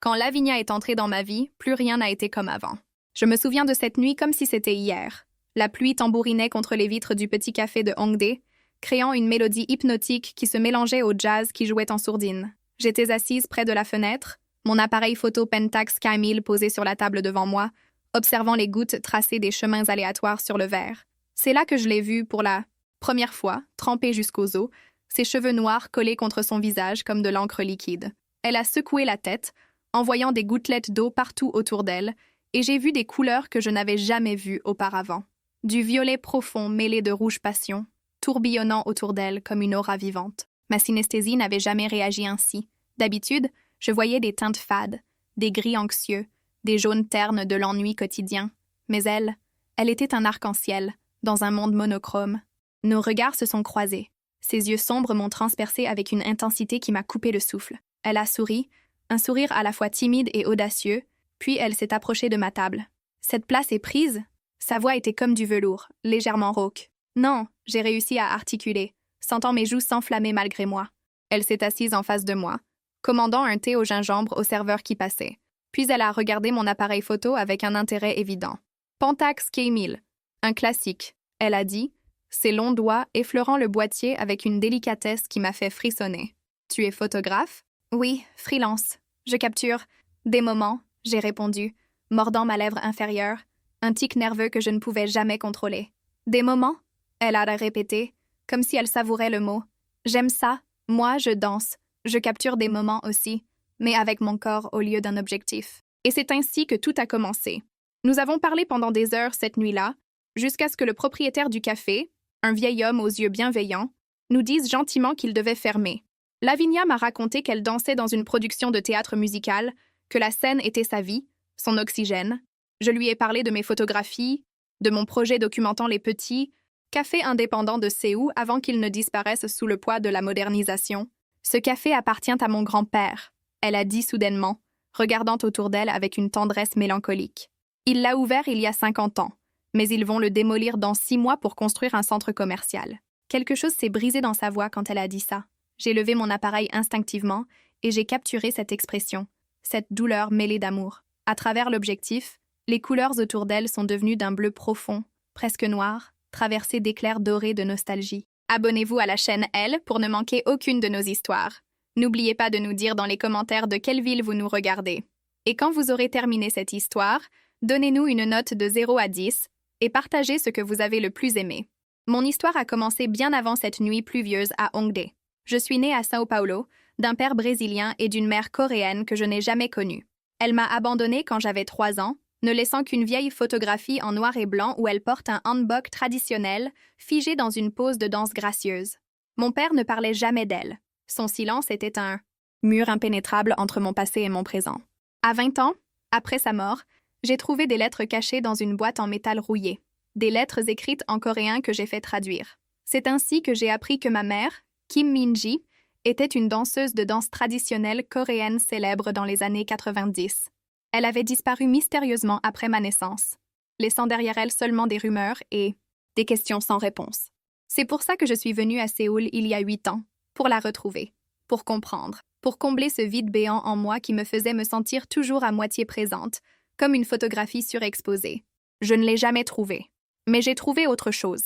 Quand Lavinia est entrée dans ma vie, plus rien n'a été comme avant. Je me souviens de cette nuit comme si c'était hier. La pluie tambourinait contre les vitres du petit café de Hongdae, créant une mélodie hypnotique qui se mélangeait au jazz qui jouait en sourdine. J'étais assise près de la fenêtre, mon appareil photo Pentax K1000 posé sur la table devant moi, observant les gouttes tracer des chemins aléatoires sur le verre. C'est là que je l'ai vue pour la première fois, trempée jusqu'aux os, ses cheveux noirs collés contre son visage comme de l'encre liquide. Elle a secoué la tête, envoyant des gouttelettes d'eau partout autour d'elle, et j'ai vu des couleurs que je n'avais jamais vues auparavant. Du violet profond mêlé de rouge passion, tourbillonnant autour d'elle comme une aura vivante. Ma synesthésie n'avait jamais réagi ainsi. D'habitude, je voyais des teintes fades, des gris anxieux, des jaunes ternes de l'ennui quotidien. Mais elle était un arc-en-ciel, dans un monde monochrome. Nos regards se sont croisés. Ses yeux sombres m'ont transpercé avec une intensité qui m'a coupé le souffle. Elle a souri, un sourire à la fois timide et audacieux, puis elle s'est approchée de ma table. Cette place est prise? Sa voix était comme du velours, légèrement rauque. Non, j'ai réussi à articuler, sentant mes joues s'enflammer malgré moi. Elle s'est assise en face de moi, commandant un thé au gingembre au serveur qui passait. Puis elle a regardé mon appareil photo avec un intérêt évident. Pentax K1000, un classique, elle a dit, ses longs doigts effleurant le boîtier avec une délicatesse qui m'a fait frissonner. Tu es photographe? Oui, freelance. Je capture des moments, j'ai répondu, mordant ma lèvre inférieure, un tic nerveux que je ne pouvais jamais contrôler. Des moments? Elle a répété, comme si elle savourait le mot. J'aime ça, moi je danse, je capture des moments aussi, mais avec mon corps au lieu d'un objectif. Et c'est ainsi que tout a commencé. Nous avons parlé pendant des heures cette nuit-là, jusqu'à ce que le propriétaire du café, un vieil homme aux yeux bienveillants, nous dise gentiment qu'il devait fermer. Lavinia m'a raconté qu'elle dansait dans une production de théâtre musical, que la scène était sa vie, son oxygène. Je lui ai parlé de mes photographies, de mon projet documentant les petits cafés indépendants de Séoul avant qu'ils ne disparaissent sous le poids de la modernisation. Ce café appartient à mon grand-père, elle a dit soudainement, regardant autour d'elle avec une tendresse mélancolique. Il l'a ouvert il y a 50 ans, mais ils vont le démolir dans 6 mois pour construire un centre commercial. Quelque chose s'est brisé dans sa voix quand elle a dit ça. J'ai levé mon appareil instinctivement et j'ai capturé cette expression, cette douleur mêlée d'amour. À travers l'objectif, les couleurs autour d'elle sont devenues d'un bleu profond, presque noir, traversé d'éclairs dorés de nostalgie. Abonnez-vous à la chaîne Elle pour ne manquer aucune de nos histoires. N'oubliez pas de nous dire dans les commentaires de quelle ville vous nous regardez. Et quand vous aurez terminé cette histoire, donnez-nous une note de 0 à 10 et partagez ce que vous avez le plus aimé. Mon histoire a commencé bien avant cette nuit pluvieuse à Hongdae. Je suis née à São Paulo, d'un père brésilien et d'une mère coréenne que je n'ai jamais connue. Elle m'a abandonnée quand j'avais 3 ans, ne laissant qu'une vieille photographie en noir et blanc où elle porte un hanbok traditionnel, figé dans une pose de danse gracieuse. Mon père ne parlait jamais d'elle. Son silence était un mur impénétrable entre mon passé et mon présent. À 20 ans, après sa mort, j'ai trouvé des lettres cachées dans une boîte en métal rouillé. Des lettres écrites en coréen que j'ai fait traduire. C'est ainsi que j'ai appris que ma mère, Kim Min-ji, était une danseuse de danse traditionnelle coréenne célèbre dans les années 90. Elle avait disparu mystérieusement après ma naissance, laissant derrière elle seulement des rumeurs et des questions sans réponse. C'est pour ça que je suis venue à Séoul il y a 8 ans, pour la retrouver, pour comprendre, pour combler ce vide béant en moi qui me faisait me sentir toujours à moitié présente, comme une photographie surexposée. Je ne l'ai jamais trouvée, mais j'ai trouvé autre chose.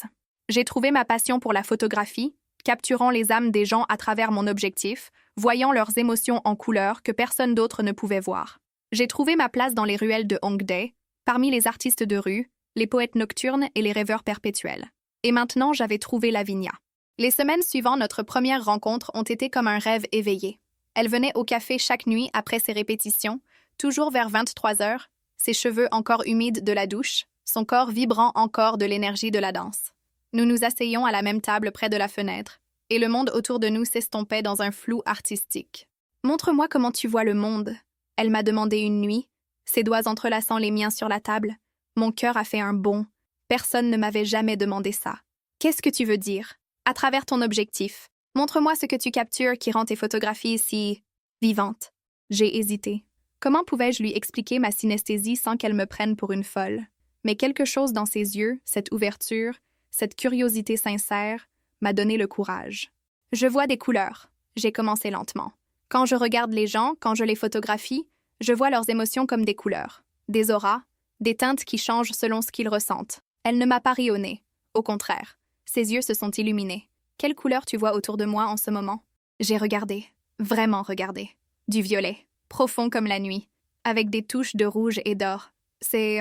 J'ai trouvé ma passion pour la photographie, capturant les âmes des gens à travers mon objectif, voyant leurs émotions en couleurs que personne d'autre ne pouvait voir. J'ai trouvé ma place dans les ruelles de Hongdae, parmi les artistes de rue, les poètes nocturnes et les rêveurs perpétuels. Et maintenant, j'avais trouvé Lavinia. Les semaines suivant notre première rencontre ont été comme un rêve éveillé. Elle venait au café chaque nuit après ses répétitions, toujours vers 23 heures, ses cheveux encore humides de la douche, son corps vibrant encore de l'énergie de la danse. Nous nous asseyions à la même table près de la fenêtre, et le monde autour de nous s'estompait dans un flou artistique. « Montre-moi comment tu vois le monde », elle m'a demandé une nuit, ses doigts entrelaçant les miens sur la table. Mon cœur a fait un bond. Personne ne m'avait jamais demandé ça. « Qu'est-ce que tu veux dire? À travers ton objectif. Montre-moi ce que tu captures qui rend tes photographies si vivantes. » J'ai hésité. Comment pouvais-je lui expliquer ma synesthésie sans qu'elle me prenne pour une folle? Mais quelque chose dans ses yeux, cette ouverture, cette curiosité sincère, m'a donné le courage. Je vois des couleurs. J'ai commencé lentement. Quand je regarde les gens, quand je les photographie, Je vois leurs émotions comme des couleurs, des auras, des teintes qui changent selon ce qu'ils ressentent. Elle ne m'a pas ri au nez. Au contraire, ses yeux se sont illuminés. Quelle couleur tu vois autour de moi en ce moment? J'ai regardé, vraiment regardé. Du violet, profond comme la nuit, avec des touches de rouge et d'or. C'est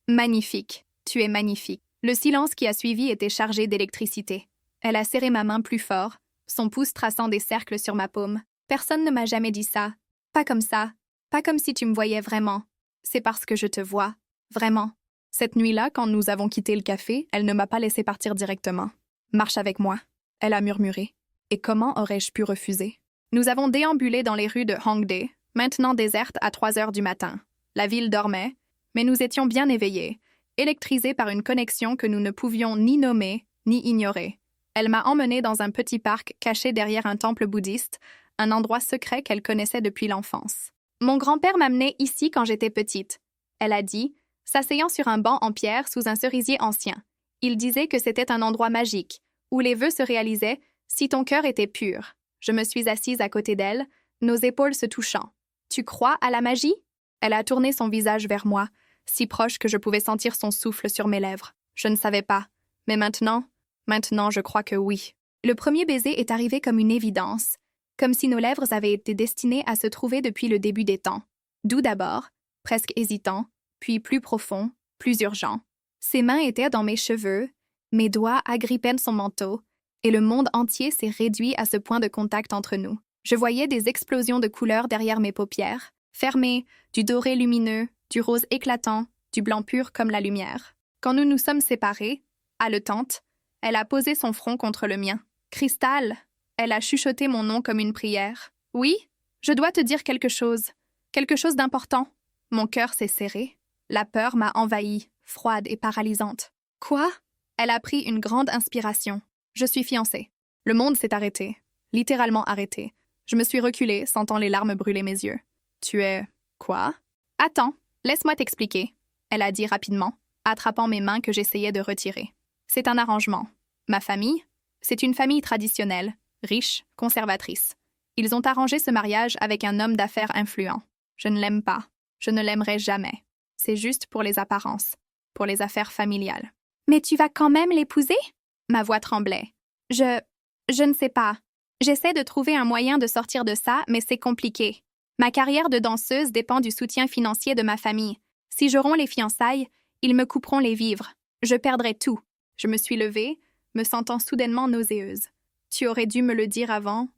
magnifique. Tu es magnifique. Le silence qui a suivi était chargé d'électricité. Elle a serré ma main plus fort, son pouce traçant des cercles sur ma paume. Personne ne m'a jamais dit ça. Pas comme ça. Pas comme si tu me voyais vraiment. C'est parce que je te vois. Vraiment. Cette nuit-là, quand nous avons quitté le café, elle ne m'a pas laissé partir directement. Marche avec moi. Elle a murmuré. Et comment aurais-je pu refuser? Nous avons déambulé dans les rues de Hongdae, maintenant désertes à 3 heures du matin. La ville dormait, mais nous étions bien éveillés, électrisés par une connexion que nous ne pouvions ni nommer, ni ignorer. Elle m'a emmenée dans un petit parc caché derrière un temple bouddhiste, un endroit secret qu'elle connaissait depuis l'enfance. Mon grand-père m'amenait ici quand j'étais petite. Elle a dit, s'asseyant sur un banc en pierre sous un cerisier ancien. Il disait que c'était un endroit magique, où les vœux se réalisaient si ton cœur était pur. Je me suis assise à côté d'elle, nos épaules se touchant. Tu crois à la magie? Elle a tourné son visage vers moi, si proche que je pouvais sentir son souffle sur mes lèvres. Je ne savais pas. Mais maintenant, je crois que oui. Le premier baiser est arrivé comme une évidence, comme si nos lèvres avaient été destinées à se trouver depuis le début des temps. Doux d'abord, presque hésitant, puis plus profond, plus urgent. Ses mains étaient dans mes cheveux, mes doigts agrippaient son manteau, et le monde entier s'est réduit à ce point de contact entre nous. Je voyais des explosions de couleurs derrière mes paupières, fermées, du doré lumineux, du rose éclatant, du blanc pur comme la lumière. Quand nous nous sommes séparés, haletante, elle a posé son front contre le mien. « Cristal !» Elle a chuchoté mon nom comme une prière. « Oui, je dois te dire quelque chose d'important. » Mon cœur s'est serré. La peur m'a envahie, froide et paralysante. « Quoi ?» Elle a pris une grande inspiration. « Je suis fiancée. » Le monde s'est arrêté, littéralement arrêté. Je me suis reculée, sentant les larmes brûler mes yeux. « Tu es... quoi ?»« Attends, laisse-moi t'expliquer. » Elle a dit rapidement, attrapant mes mains que j'essayais de retirer. « C'est un arrangement. Ma famille, c'est une famille traditionnelle, riche, conservatrice. Ils ont arrangé ce mariage avec un homme d'affaires influent. Je ne l'aime pas. Je ne l'aimerai jamais. C'est juste pour les apparences, pour les affaires familiales. « Mais tu vas quand même l'épouser ?» Ma voix tremblait. Je ne sais pas. J'essaie de trouver un moyen de sortir de ça, mais c'est compliqué. Ma carrière de danseuse dépend du soutien financier de ma famille. Si je romps les fiançailles, ils me couperont les vivres. Je perdrai tout. Je me suis levée, me sentant soudainement nauséeuse. Tu aurais dû me le dire avant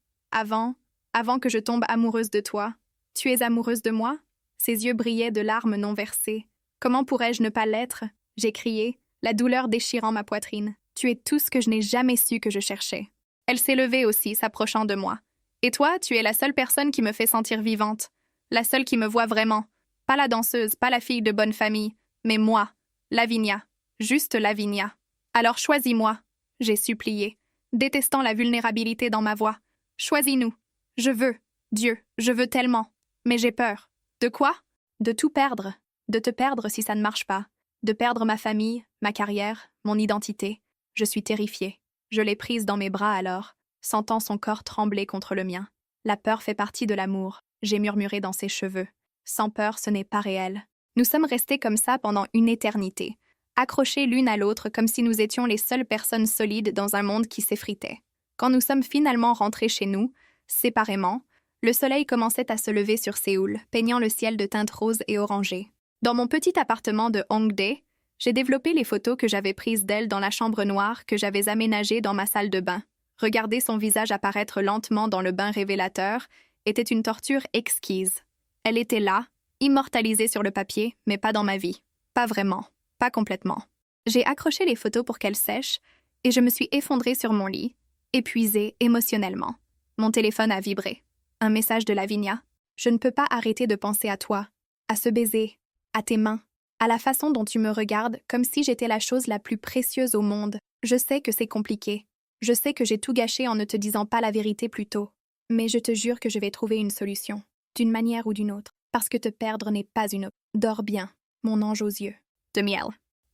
que je tombe amoureuse de toi. Tu es amoureuse de moi? Ses yeux brillaient de larmes non versées. Comment pourrais-je ne pas l'être? J'ai crié, la douleur déchirant ma poitrine. Tu es tout ce que je n'ai jamais su que je cherchais. Elle s'est levée aussi, s'approchant de moi. Et toi, tu es la seule personne qui me fait sentir vivante. La seule qui me voit vraiment. Pas la danseuse, pas la fille de bonne famille, mais moi, Lavinia. Juste Lavinia. Alors choisis-moi, j'ai supplié, détestant la vulnérabilité dans ma voix. Choisis-nous. Je veux, Dieu, je veux tellement. Mais j'ai peur. De quoi? De tout perdre. De te perdre si ça ne marche pas. De perdre ma famille, ma carrière, mon identité. Je suis terrifiée. Je l'ai prise dans mes bras alors, sentant son corps trembler contre le mien. La peur fait partie de l'amour, j'ai murmuré dans ses cheveux. Sans peur, ce n'est pas réel. Nous sommes restés comme ça pendant une éternité, accrochés l'une à l'autre comme si nous étions les seules personnes solides dans un monde qui s'effritait. Quand nous sommes finalement rentrés chez nous, séparément, le soleil commençait à se lever sur Séoul, peignant le ciel de teintes roses et orangées. Dans mon petit appartement de Hongdae, j'ai développé les photos que j'avais prises d'elle dans la chambre noire que j'avais aménagée dans ma salle de bain. Regarder son visage apparaître lentement dans le bain révélateur était une torture exquise. Elle était là, immortalisée sur le papier, mais pas dans ma vie. Pas vraiment, pas complètement. J'ai accroché les photos pour qu'elles sèchent et je me suis effondrée sur mon lit, épuisée émotionnellement. Mon téléphone a vibré. Un message de Lavinia. Je ne peux pas arrêter de penser à toi, à ce baiser, à tes mains, à la façon dont tu me regardes comme si j'étais la chose la plus précieuse au monde. Je sais que c'est compliqué. Je sais que j'ai tout gâché en ne te disant pas la vérité plus tôt. Mais je te jure que je vais trouver une solution, d'une manière ou d'une autre, parce que te perdre n'est pas une option. Dors bien, mon ange aux yeux. De miel.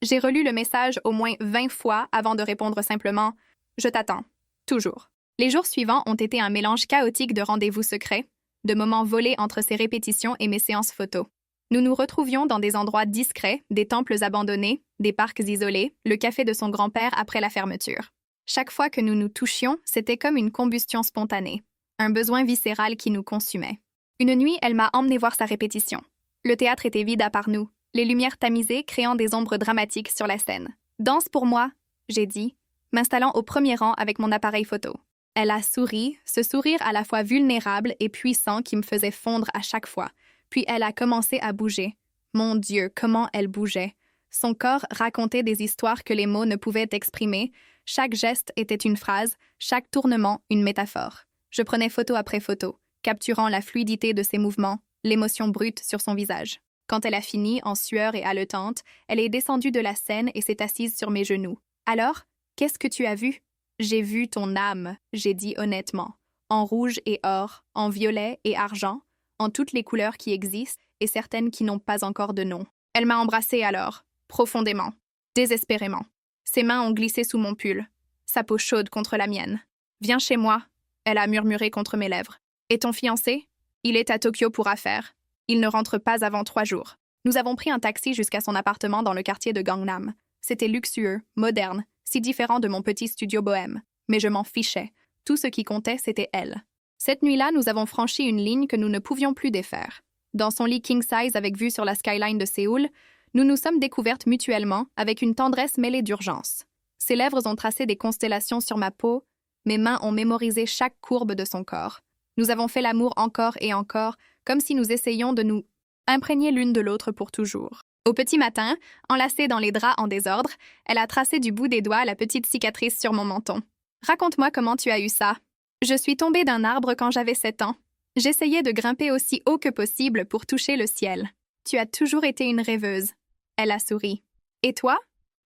J'ai relu le message au moins 20 fois avant de répondre simplement « Je t'attends. Toujours ». Les jours suivants ont été un mélange chaotique de rendez-vous secrets, de moments volés entre ses répétitions et mes séances photos. Nous nous retrouvions dans des endroits discrets, des temples abandonnés, des parcs isolés, le café de son grand-père après la fermeture. Chaque fois que nous nous touchions, c'était comme une combustion spontanée, un besoin viscéral qui nous consumait. Une nuit, elle m'a emmené voir sa répétition. Le théâtre était vide à part nous, les lumières tamisées créant des ombres dramatiques sur la scène. « Danse pour moi », j'ai dit, m'installant au premier rang avec mon appareil photo. Elle a souri, ce sourire à la fois vulnérable et puissant qui me faisait fondre à chaque fois. Puis elle a commencé à bouger. Mon Dieu, comment elle bougeait! Son corps racontait des histoires que les mots ne pouvaient exprimer. Chaque geste était une phrase, chaque tournement une métaphore. Je prenais photo après photo, capturant la fluidité de ses mouvements, l'émotion brute sur son visage. Quand elle a fini, en sueur et haletante, elle est descendue de la scène et s'est assise sur mes genoux. « Alors, qu'est-ce que tu as vu? » « J'ai vu ton âme, » j'ai dit honnêtement. En rouge et or, en violet et argent, en toutes les couleurs qui existent et certaines qui n'ont pas encore de nom. Elle m'a embrassée alors, profondément, désespérément. Ses mains ont glissé sous mon pull, sa peau chaude contre la mienne. « Viens chez moi, » elle a murmuré contre mes lèvres. « Et ton fiancé? Il est à Tokyo pour affaires. Il ne rentre pas avant 3 jours. » Nous avons pris un taxi jusqu'à son appartement dans le quartier de Gangnam. C'était luxueux, moderne, si différent de mon petit studio bohème. Mais je m'en fichais. Tout ce qui comptait, c'était elle. Cette nuit-là, nous avons franchi une ligne que nous ne pouvions plus défaire. Dans son lit king-size avec vue sur la skyline de Séoul, nous nous sommes découvertes mutuellement avec une tendresse mêlée d'urgence. Ses lèvres ont tracé des constellations sur ma peau, mes mains ont mémorisé chaque courbe de son corps. Nous avons fait l'amour encore et encore, comme si nous essayions de nous imprégner l'une de l'autre pour toujours. Au petit matin, enlacée dans les draps en désordre, elle a tracé du bout des doigts la petite cicatrice sur mon menton. « Raconte-moi comment tu as eu ça. » « Je suis tombée d'un arbre quand j'avais 7 ans. J'essayais de grimper aussi haut que possible pour toucher le ciel. Tu as toujours été une rêveuse. » Elle a souri. « Et toi?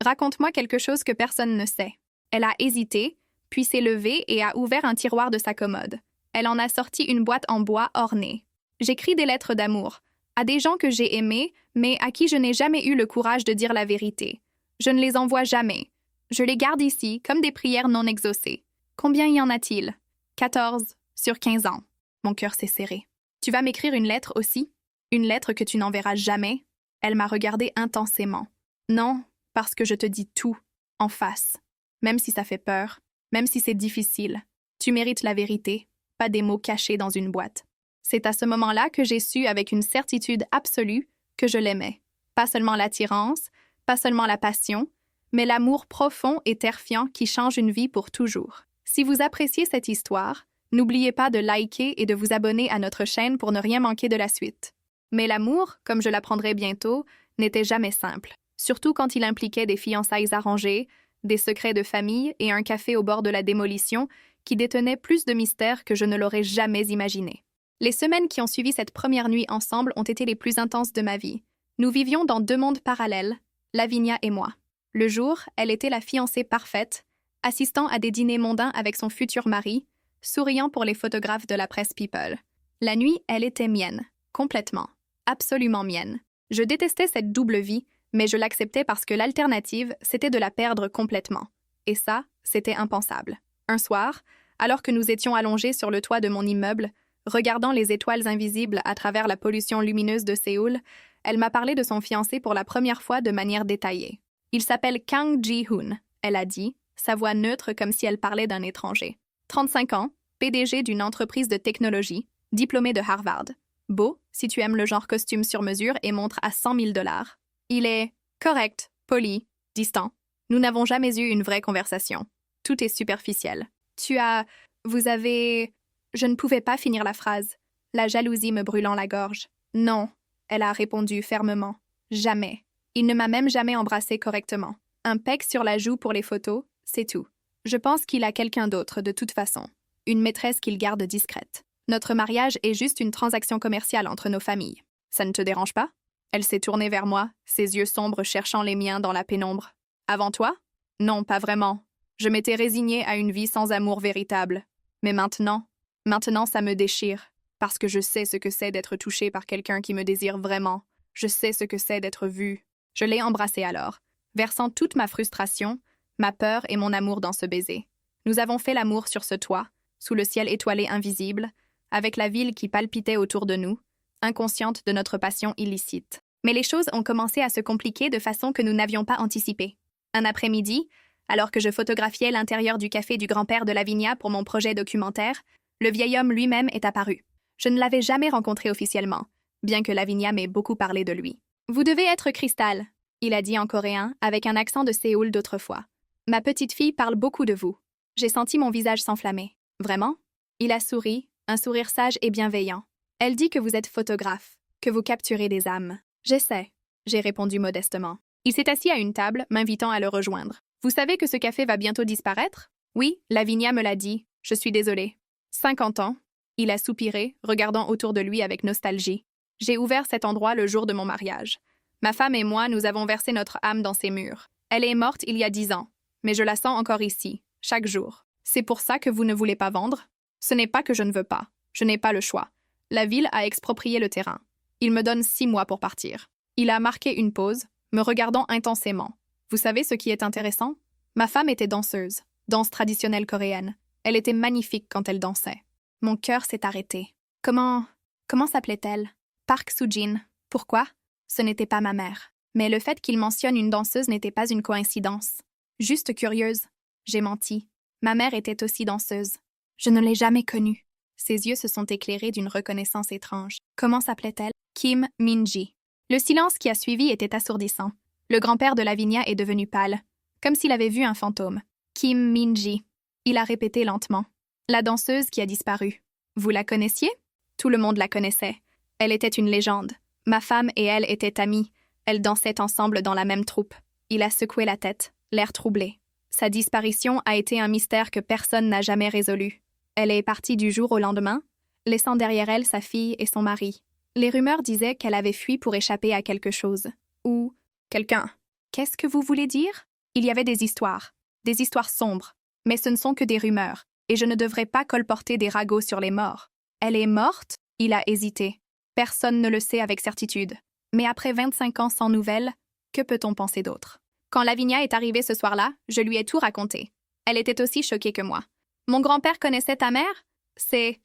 Raconte-moi quelque chose que personne ne sait. » Elle a hésité, puis s'est levée et a ouvert un tiroir de sa commode. Elle en a sorti une boîte en bois ornée. J'écris des lettres d'amour, à des gens que j'ai aimés, mais à qui je n'ai jamais eu le courage de dire la vérité. Je ne les envoie jamais. Je les garde ici, comme des prières non exaucées. Combien y en a-t-il? 14 sur 15 ans. Mon cœur s'est serré. Tu vas m'écrire une lettre aussi? Une lettre que tu n'enverras jamais? Elle m'a regardé intensément. Non, parce que je te dis tout, en face. Même si ça fait peur, même si c'est difficile. Tu mérites la vérité, pas des mots cachés dans une boîte. C'est à ce moment-là que j'ai su avec une certitude absolue que je l'aimais. Pas seulement l'attirance, pas seulement la passion, mais l'amour profond et terrifiant qui change une vie pour toujours. Si vous appréciez cette histoire, n'oubliez pas de liker et de vous abonner à notre chaîne pour ne rien manquer de la suite. Mais l'amour, comme je l'apprendrai bientôt, n'était jamais simple, surtout quand il impliquait des fiançailles arrangées, des secrets de famille et un café au bord de la démolition qui détenait plus de mystères que je ne l'aurais jamais imaginé. Les semaines qui ont suivi cette première nuit ensemble ont été les plus intenses de ma vie. Nous vivions dans 2 mondes parallèles, Lavinia et moi. Le jour, elle était la fiancée parfaite, assistant à des dîners mondains avec son futur mari, souriant pour les photographes de la presse People. La nuit, elle était mienne, complètement, absolument mienne. Je détestais cette double vie, mais je l'acceptais parce que l'alternative, c'était de la perdre complètement. Et ça, c'était impensable. Un soir, alors que nous étions allongés sur le toit de mon immeuble, regardant les étoiles invisibles à travers la pollution lumineuse de Séoul, elle m'a parlé de son fiancé pour la première fois de manière détaillée. « Il s'appelle Kang Ji-hoon », elle a dit, sa voix neutre comme si elle parlait d'un étranger. 35 ans, PDG d'une entreprise de technologie, diplômé de Harvard. Beau, si tu aimes le genre costume sur mesure et montre à 100 000 $. Il est correct, poli, distant. Nous n'avons jamais eu une vraie conversation. Tout est superficiel. Vous avez... Je ne pouvais pas finir la phrase, la jalousie me brûlant la gorge. Non, elle a répondu fermement. Jamais. Il ne m'a même jamais embrassée correctement. Un pec sur la joue pour les photos, c'est tout. Je pense qu'il a quelqu'un d'autre de toute façon. Une maîtresse qu'il garde discrète. Notre mariage est juste une transaction commerciale entre nos familles. Ça ne te dérange pas? Elle s'est tournée vers moi, ses yeux sombres cherchant les miens dans la pénombre. Avant toi? Non, pas vraiment. Je m'étais résignée à une vie sans amour véritable. Mais maintenant ça me déchire, parce que je sais ce que c'est d'être touchée par quelqu'un qui me désire vraiment. Je sais ce que c'est d'être vue. Je l'ai embrassée alors, versant toute ma frustration, ma peur et mon amour dans ce baiser. Nous avons fait l'amour sur ce toit, sous le ciel étoilé invisible, avec la ville qui palpitait autour de nous, inconsciente de notre passion illicite. Mais les choses ont commencé à se compliquer de façon que nous n'avions pas anticipée. Un après-midi, alors que je photographiais l'intérieur du café du grand-père de Lavinia pour mon projet documentaire, le vieil homme lui-même est apparu. Je ne l'avais jamais rencontré officiellement, bien que Lavinia m'ait beaucoup parlé de lui. « Vous devez être Crystal », il a dit en coréen, avec un accent de Séoul d'autrefois. « Ma petite fille parle beaucoup de vous. » J'ai senti mon visage s'enflammer. « Vraiment ?» Il a souri, un sourire sage et bienveillant. « Elle dit que vous êtes photographe, que vous capturez des âmes. »« J'essaie », j'ai répondu modestement. Il s'est assis à une table, m'invitant à le rejoindre. « Vous savez que ce café va bientôt disparaître ?»« Oui, Lavinia me l'a dit. Je suis désolée. »« 50 ans. » Il a soupiré, regardant autour de lui avec nostalgie. « J'ai ouvert cet endroit le jour de mon mariage. Ma femme et moi, nous avons versé notre âme dans ces murs. Elle est morte il y a 10 ans, mais je la sens encore ici, chaque jour. C'est pour ça que vous ne voulez pas vendre? Ce n'est pas que je ne veux pas. Je n'ai pas le choix. La ville a exproprié le terrain. Il me donne 6 mois pour partir. » Il a marqué une pause, me regardant intensément. Vous savez ce qui est intéressant? Ma femme était danseuse, danse traditionnelle coréenne. Elle était magnifique quand elle dansait. Mon cœur s'est arrêté. Comment s'appelait-elle? Park Soo-jin. Pourquoi? Ce n'était pas ma mère. Mais le fait qu'il mentionne une danseuse n'était pas une coïncidence. Juste curieuse. J'ai menti. Ma mère était aussi danseuse. Je ne l'ai jamais connue. Ses yeux se sont éclairés d'une reconnaissance étrange. Comment s'appelait-elle? Kim Min-ji. Le silence qui a suivi était assourdissant. Le grand-père de Lavinia est devenu pâle, comme s'il avait vu un fantôme. Kim Min-ji. Il a répété lentement. La danseuse qui a disparu. Vous la connaissiez? Tout le monde la connaissait. Elle était une légende. Ma femme et elle étaient amies. Elles dansaient ensemble dans la même troupe. Il a secoué la tête, l'air troublé. Sa disparition a été un mystère que personne n'a jamais résolu. Elle est partie du jour au lendemain, laissant derrière elle sa fille et son mari. Les rumeurs disaient qu'elle avait fui pour échapper à quelque chose. Ou quelqu'un. Qu'est-ce que vous voulez dire? Il y avait des histoires sombres. Mais ce ne sont que des rumeurs, et je ne devrais pas colporter des ragots sur les morts. Elle est morte? Il a hésité. Personne ne le sait avec certitude. Mais après 25 ans sans nouvelles, que peut-on penser d'autre? Quand Lavinia est arrivée ce soir-là, je lui ai tout raconté. Elle était aussi choquée que moi. Mon grand-père connaissait ta mère? C'est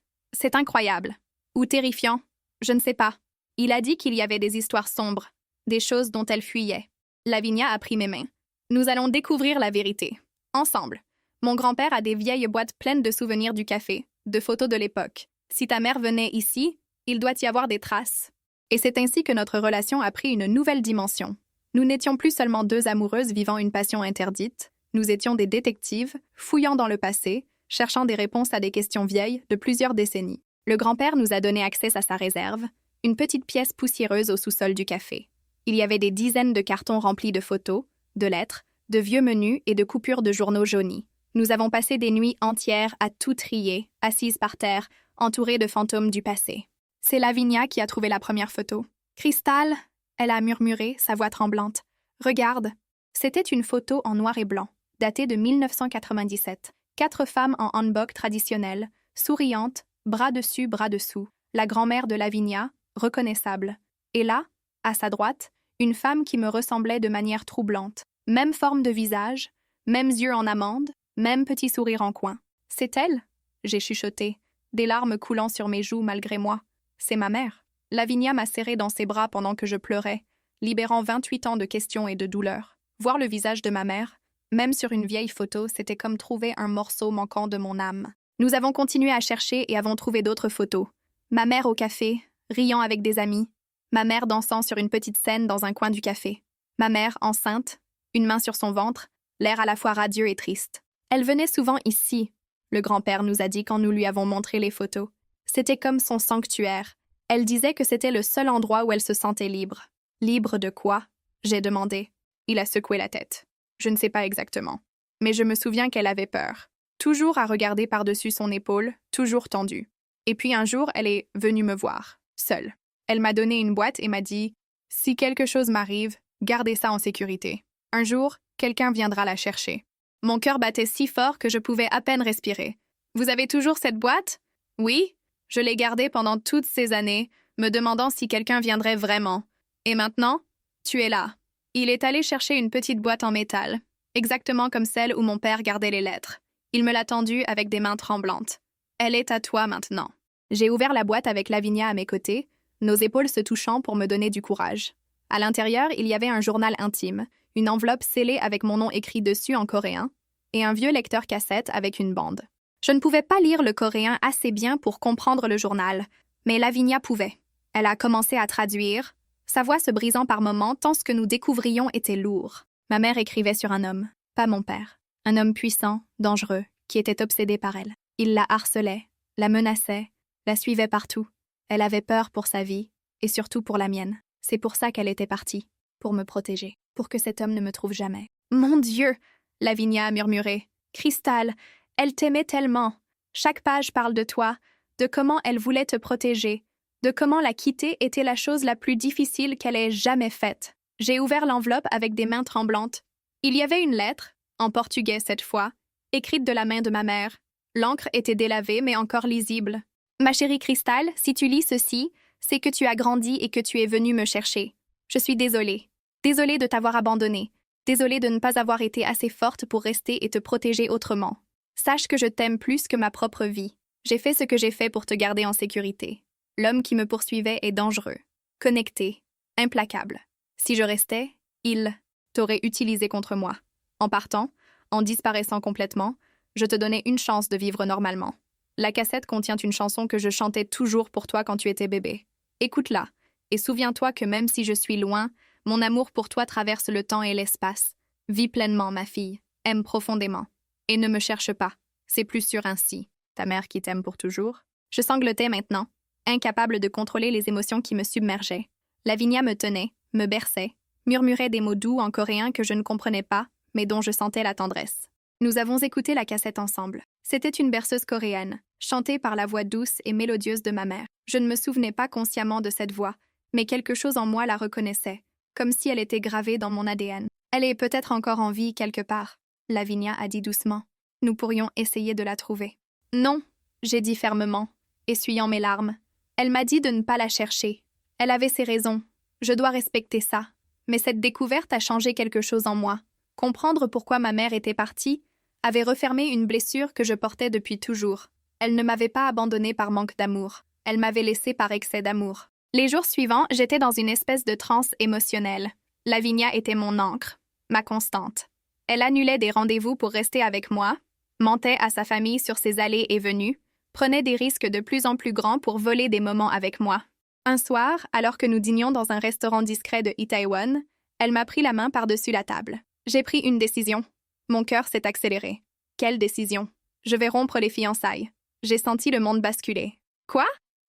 incroyable. Ou terrifiant. Je ne sais pas. Il a dit qu'il y avait des histoires sombres, des choses dont elle fuyait. Lavinia a pris mes mains. Nous allons découvrir la vérité. Ensemble. Mon grand-père a des vieilles boîtes pleines de souvenirs du café, de photos de l'époque. Si ta mère venait ici, il doit y avoir des traces. Et c'est ainsi que notre relation a pris une nouvelle dimension. Nous n'étions plus seulement deux amoureuses vivant une passion interdite, nous étions des détectives, fouillant dans le passé, cherchant des réponses à des questions vieilles de plusieurs décennies. Le grand-père nous a donné accès à sa réserve, une petite pièce poussiéreuse au sous-sol du café. Il y avait des dizaines de cartons remplis de photos, de lettres, de vieux menus et de coupures de journaux jaunis. Nous avons passé des nuits entières à tout trier, assises par terre, entourées de fantômes du passé. C'est Lavinia qui a trouvé la première photo. « Crystal », elle a murmuré, sa voix tremblante. « Regarde ». C'était une photo en noir et blanc, datée de 1997. 4 femmes en hanbok traditionnel, souriantes, bras dessus, bras dessous. La grand-mère de Lavinia, reconnaissable. Et là, à sa droite, une femme qui me ressemblait de manière troublante. Même forme de visage, mêmes yeux en amande, même petit sourire en coin. « C'est elle ?» j'ai chuchoté, des larmes coulant sur mes joues malgré moi. « C'est ma mère. » Lavinia m'a serré dans ses bras pendant que je pleurais, libérant 28 ans de questions et de douleurs. Voir le visage de ma mère, même sur une vieille photo, c'était comme trouver un morceau manquant de mon âme. Nous avons continué à chercher et avons trouvé d'autres photos. Ma mère au café, riant avec des amis. Ma mère dansant sur une petite scène dans un coin du café. Ma mère enceinte, une main sur son ventre, l'air à la fois radieux et triste. Elle venait souvent ici, le grand-père nous a dit quand nous lui avons montré les photos. C'était comme son sanctuaire. Elle disait que c'était le seul endroit où elle se sentait libre. Libre de quoi? J'ai demandé. Il a secoué la tête. Je ne sais pas exactement. Mais je me souviens qu'elle avait peur. Toujours à regarder par-dessus son épaule, toujours tendue. Et puis un jour, elle est venue me voir, seule. Elle m'a donné une boîte et m'a dit « Si quelque chose m'arrive, gardez ça en sécurité. Un jour, quelqu'un viendra la chercher. » Mon cœur battait si fort que je pouvais à peine respirer. « Vous avez toujours cette boîte? » « Oui. Je l'ai gardée pendant toutes ces années, me demandant si quelqu'un viendrait vraiment. Et maintenant, tu es là. » Il est allé chercher une petite boîte en métal, exactement comme celle où mon père gardait les lettres. Il me l'a tendue avec des mains tremblantes. « Elle est à toi maintenant. » J'ai ouvert la boîte avec Lavinia à mes côtés, nos épaules se touchant pour me donner du courage. À l'intérieur, il y avait un journal intime, une enveloppe scellée avec mon nom écrit dessus en coréen, et un vieux lecteur cassette avec une bande. Je ne pouvais pas lire le coréen assez bien pour comprendre le journal, mais Lavinia pouvait. Elle a commencé à traduire, sa voix se brisant par moments tant ce que nous découvrions était lourd. Ma mère écrivait sur un homme, pas mon père. Un homme puissant, dangereux, qui était obsédé par elle. Il la harcelait, la menaçait, la suivait partout. Elle avait peur pour sa vie, et surtout pour la mienne. C'est pour ça qu'elle était partie, pour me protéger, pour que cet homme ne me trouve jamais. Mon Dieu! Lavinia a murmuré. Cristal, elle t'aimait tellement. Chaque page parle de toi, de comment elle voulait te protéger, de comment la quitter était la chose la plus difficile qu'elle ait jamais faite. J'ai ouvert l'enveloppe avec des mains tremblantes. Il y avait une lettre, en portugais cette fois, écrite de la main de ma mère. L'encre était délavée mais encore lisible. Ma chérie Cristal, si tu lis ceci, c'est que tu as grandi et que tu es venue me chercher. Je suis désolée. Désolée de t'avoir abandonnée. Désolée de ne pas avoir été assez forte pour rester et te protéger autrement. Sache que je t'aime plus que ma propre vie. J'ai fait ce que j'ai fait pour te garder en sécurité. L'homme qui me poursuivait est dangereux, connecté, implacable. Si je restais, il t'aurait utilisé contre moi. En partant, en disparaissant complètement, je te donnais une chance de vivre normalement. La cassette contient une chanson que je chantais toujours pour toi quand tu étais bébé. Écoute-la, et souviens-toi que même si je suis loin, mon amour pour toi traverse le temps et l'espace. Vis pleinement, ma fille, aime profondément. Et ne me cherche pas, c'est plus sûr ainsi. Ta mère qui t'aime pour toujours. Je sanglotais maintenant, incapable de contrôler les émotions qui me submergeaient. Lavinia me tenait, me berçait, murmurait des mots doux en coréen que je ne comprenais pas, mais dont je sentais la tendresse. Nous avons écouté la cassette ensemble. C'était une berceuse coréenne, chantée par la voix douce et mélodieuse de ma mère. Je ne me souvenais pas consciemment de cette voix, mais quelque chose en moi la reconnaissait, comme si elle était gravée dans mon ADN. Elle est peut-être encore en vie quelque part, Lavinia a dit doucement. Nous pourrions essayer de la trouver. Non, j'ai dit fermement, essuyant mes larmes. Elle m'a dit de ne pas la chercher. Elle avait ses raisons. Je dois respecter ça. Mais cette découverte a changé quelque chose en moi. Comprendre pourquoi ma mère était partie avait refermé une blessure que je portais depuis toujours. Elle ne m'avait pas abandonnée par manque d'amour. Elle m'avait laissée par excès d'amour. Les jours suivants, j'étais dans une espèce de transe émotionnelle. Lavinia était mon ancre, ma constante. Elle annulait des rendez-vous pour rester avec moi, mentait à sa famille sur ses allées et venues, prenait des risques de plus en plus grands pour voler des moments avec moi. Un soir, alors que nous dînions dans un restaurant discret de Itaewon, elle m'a pris la main par-dessus la table. J'ai pris une décision. Mon cœur s'est accéléré. Quelle décision? Je vais rompre les fiançailles. J'ai senti le monde basculer. Quoi?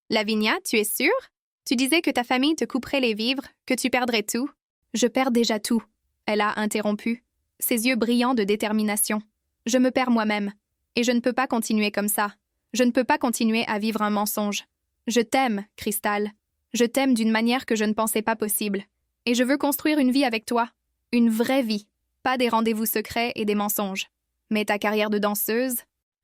Lavinia, tu es sûre? Tu disais que ta famille te couperait les vivres, que tu perdrais tout. Je perds déjà tout. Elle a interrompu, ses yeux brillants de détermination. Je me perds moi-même. Et je ne peux pas continuer comme ça. Je ne peux pas continuer à vivre un mensonge. Je t'aime, Cristal. Je t'aime d'une manière que je ne pensais pas possible. Et je veux construire une vie avec toi. Une vraie vie. Pas des rendez-vous secrets et des mensonges. Mais ta carrière de danseuse,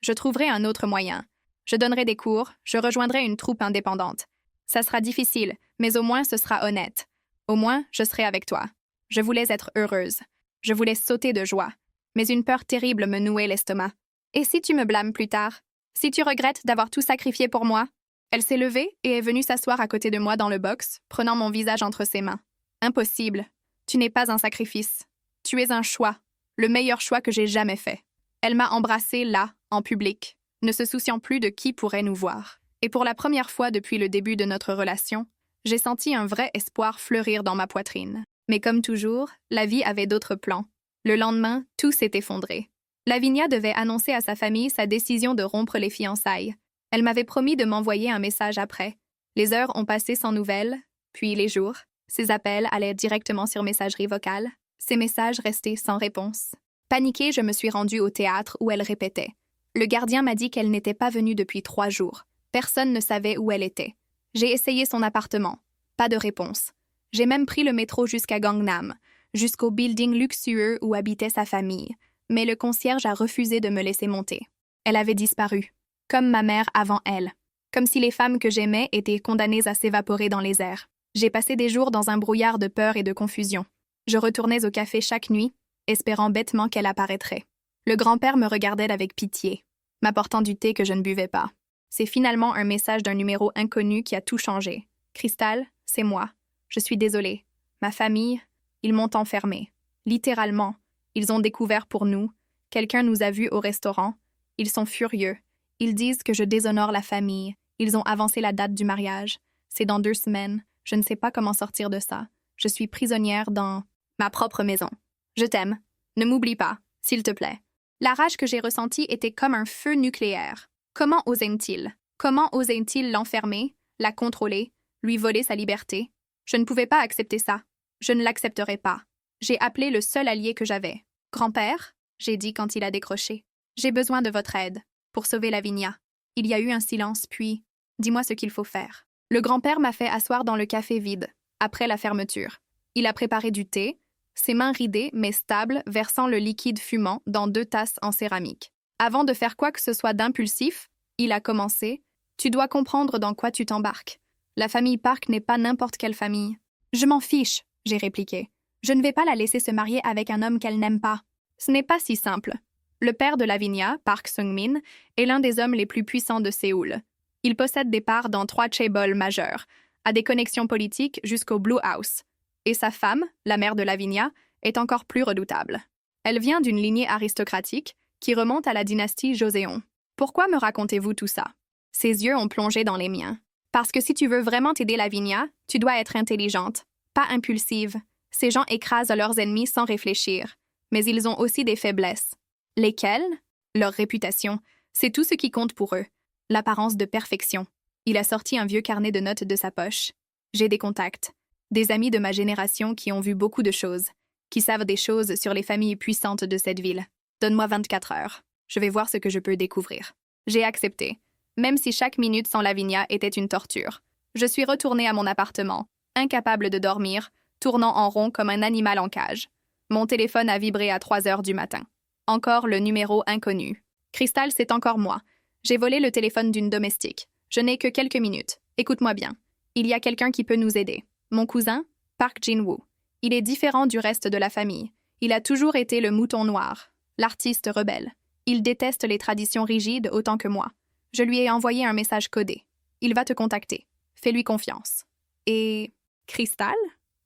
je trouverai un autre moyen. Je donnerai des cours, je rejoindrai une troupe indépendante. Ça sera difficile, mais au moins ce sera honnête. Au moins, je serai avec toi. Je voulais être heureuse. Je voulais sauter de joie. Mais une peur terrible me nouait l'estomac. Et si tu me blâmes plus tard? Si tu regrettes d'avoir tout sacrifié pour moi? Elle s'est levée et est venue s'asseoir à côté de moi dans le box, prenant mon visage entre ses mains. Impossible. Tu n'es pas un sacrifice. Tu es un choix. Le meilleur choix que j'ai jamais fait. Elle m'a embrassée là, en public, ne se souciant plus de qui pourrait nous voir. Et pour la première fois depuis le début de notre relation, j'ai senti un vrai espoir fleurir dans ma poitrine. Mais comme toujours, la vie avait d'autres plans. Le lendemain, tout s'est effondré. Lavinia devait annoncer à sa famille sa décision de rompre les fiançailles. Elle m'avait promis de m'envoyer un message après. Les heures ont passé sans nouvelles, puis les jours. Ses appels allaient directement sur messagerie vocale. Ces messages restaient sans réponse. Paniquée, je me suis rendue au théâtre où elle répétait. Le gardien m'a dit qu'elle n'était pas venue depuis 3 jours. Personne ne savait où elle était. J'ai essayé son appartement. Pas de réponse. J'ai même pris le métro jusqu'à Gangnam, jusqu'au building luxueux où habitait sa famille. Mais le concierge a refusé de me laisser monter. Elle avait disparu, comme ma mère avant elle. Comme si les femmes que j'aimais étaient condamnées à s'évaporer dans les airs. J'ai passé des jours dans un brouillard de peur et de confusion. Je retournais au café chaque nuit, espérant bêtement qu'elle apparaîtrait. Le grand-père me regardait avec pitié, m'apportant du thé que je ne buvais pas. C'est finalement un message d'un numéro inconnu qui a tout changé. Crystal, c'est moi. Je suis désolée. Ma famille, ils m'ont enfermée. Littéralement, ils ont découvert pour nous. Quelqu'un nous a vus au restaurant. Ils sont furieux. Ils disent que je déshonore la famille. Ils ont avancé la date du mariage. C'est dans 2 semaines. Je ne sais pas comment sortir de ça. Je suis prisonnière dans ma propre maison. Je t'aime. Ne m'oublie pas, s'il te plaît. La rage que j'ai ressentie était comme un feu nucléaire. Comment osaient-ils? Comment osaient-ils l'enfermer, la contrôler, lui voler sa liberté? Je ne pouvais pas accepter ça. Je ne l'accepterai pas. J'ai appelé le seul allié que j'avais. Grand-père, j'ai dit quand il a décroché. J'ai besoin de votre aide pour sauver Lavinia. Il y a eu un silence, puis dis-moi ce qu'il faut faire. Le grand-père m'a fait asseoir dans le café vide, après la fermeture. Il a préparé du thé, ses mains ridées mais stables, versant le liquide fumant dans 2 tasses en céramique. Avant de faire quoi que ce soit d'impulsif, il a commencé « Tu dois comprendre dans quoi tu t'embarques. La famille Park n'est pas n'importe quelle famille. »« Je m'en fiche, » j'ai répliqué. « Je ne vais pas la laisser se marier avec un homme qu'elle n'aime pas. » Ce n'est pas si simple. Le père de Lavinia, Park Sung-min, est l'un des hommes les plus puissants de Séoul. Il possède des parts dans 3 chaebols majeurs, a des connexions politiques jusqu'au Blue House. Et sa femme, la mère de Lavinia, est encore plus redoutable. Elle vient d'une lignée aristocratique qui remonte à la dynastie Joseon. Pourquoi me racontez-vous tout ça? Ses yeux ont plongé dans les miens. Parce que si tu veux vraiment t'aider Lavinia, tu dois être intelligente, pas impulsive. Ces gens écrasent leurs ennemis sans réfléchir. Mais ils ont aussi des faiblesses. Lesquelles? Leur réputation. C'est tout ce qui compte pour eux. L'apparence de perfection. Il a sorti un vieux carnet de notes de sa poche. J'ai des contacts. Des amis de ma génération qui ont vu beaucoup de choses, qui savent des choses sur les familles puissantes de cette ville. Donne-moi 24 heures. Je vais voir ce que je peux découvrir. J'ai accepté, même si chaque minute sans Lavinia était une torture. Je suis retournée à mon appartement, incapable de dormir, tournant en rond comme un animal en cage. Mon téléphone a vibré à 3 heures du matin. Encore le numéro inconnu. Crystal, c'est encore moi. J'ai volé le téléphone d'une domestique. Je n'ai que quelques minutes. Écoute-moi bien. Il y a quelqu'un qui peut nous aider. Mon cousin, Park Jin-woo. Il est différent du reste de la famille. Il a toujours été le mouton noir, l'artiste rebelle. Il déteste les traditions rigides autant que moi. Je lui ai envoyé un message codé. Il va te contacter. Fais-lui confiance. Et... Crystal?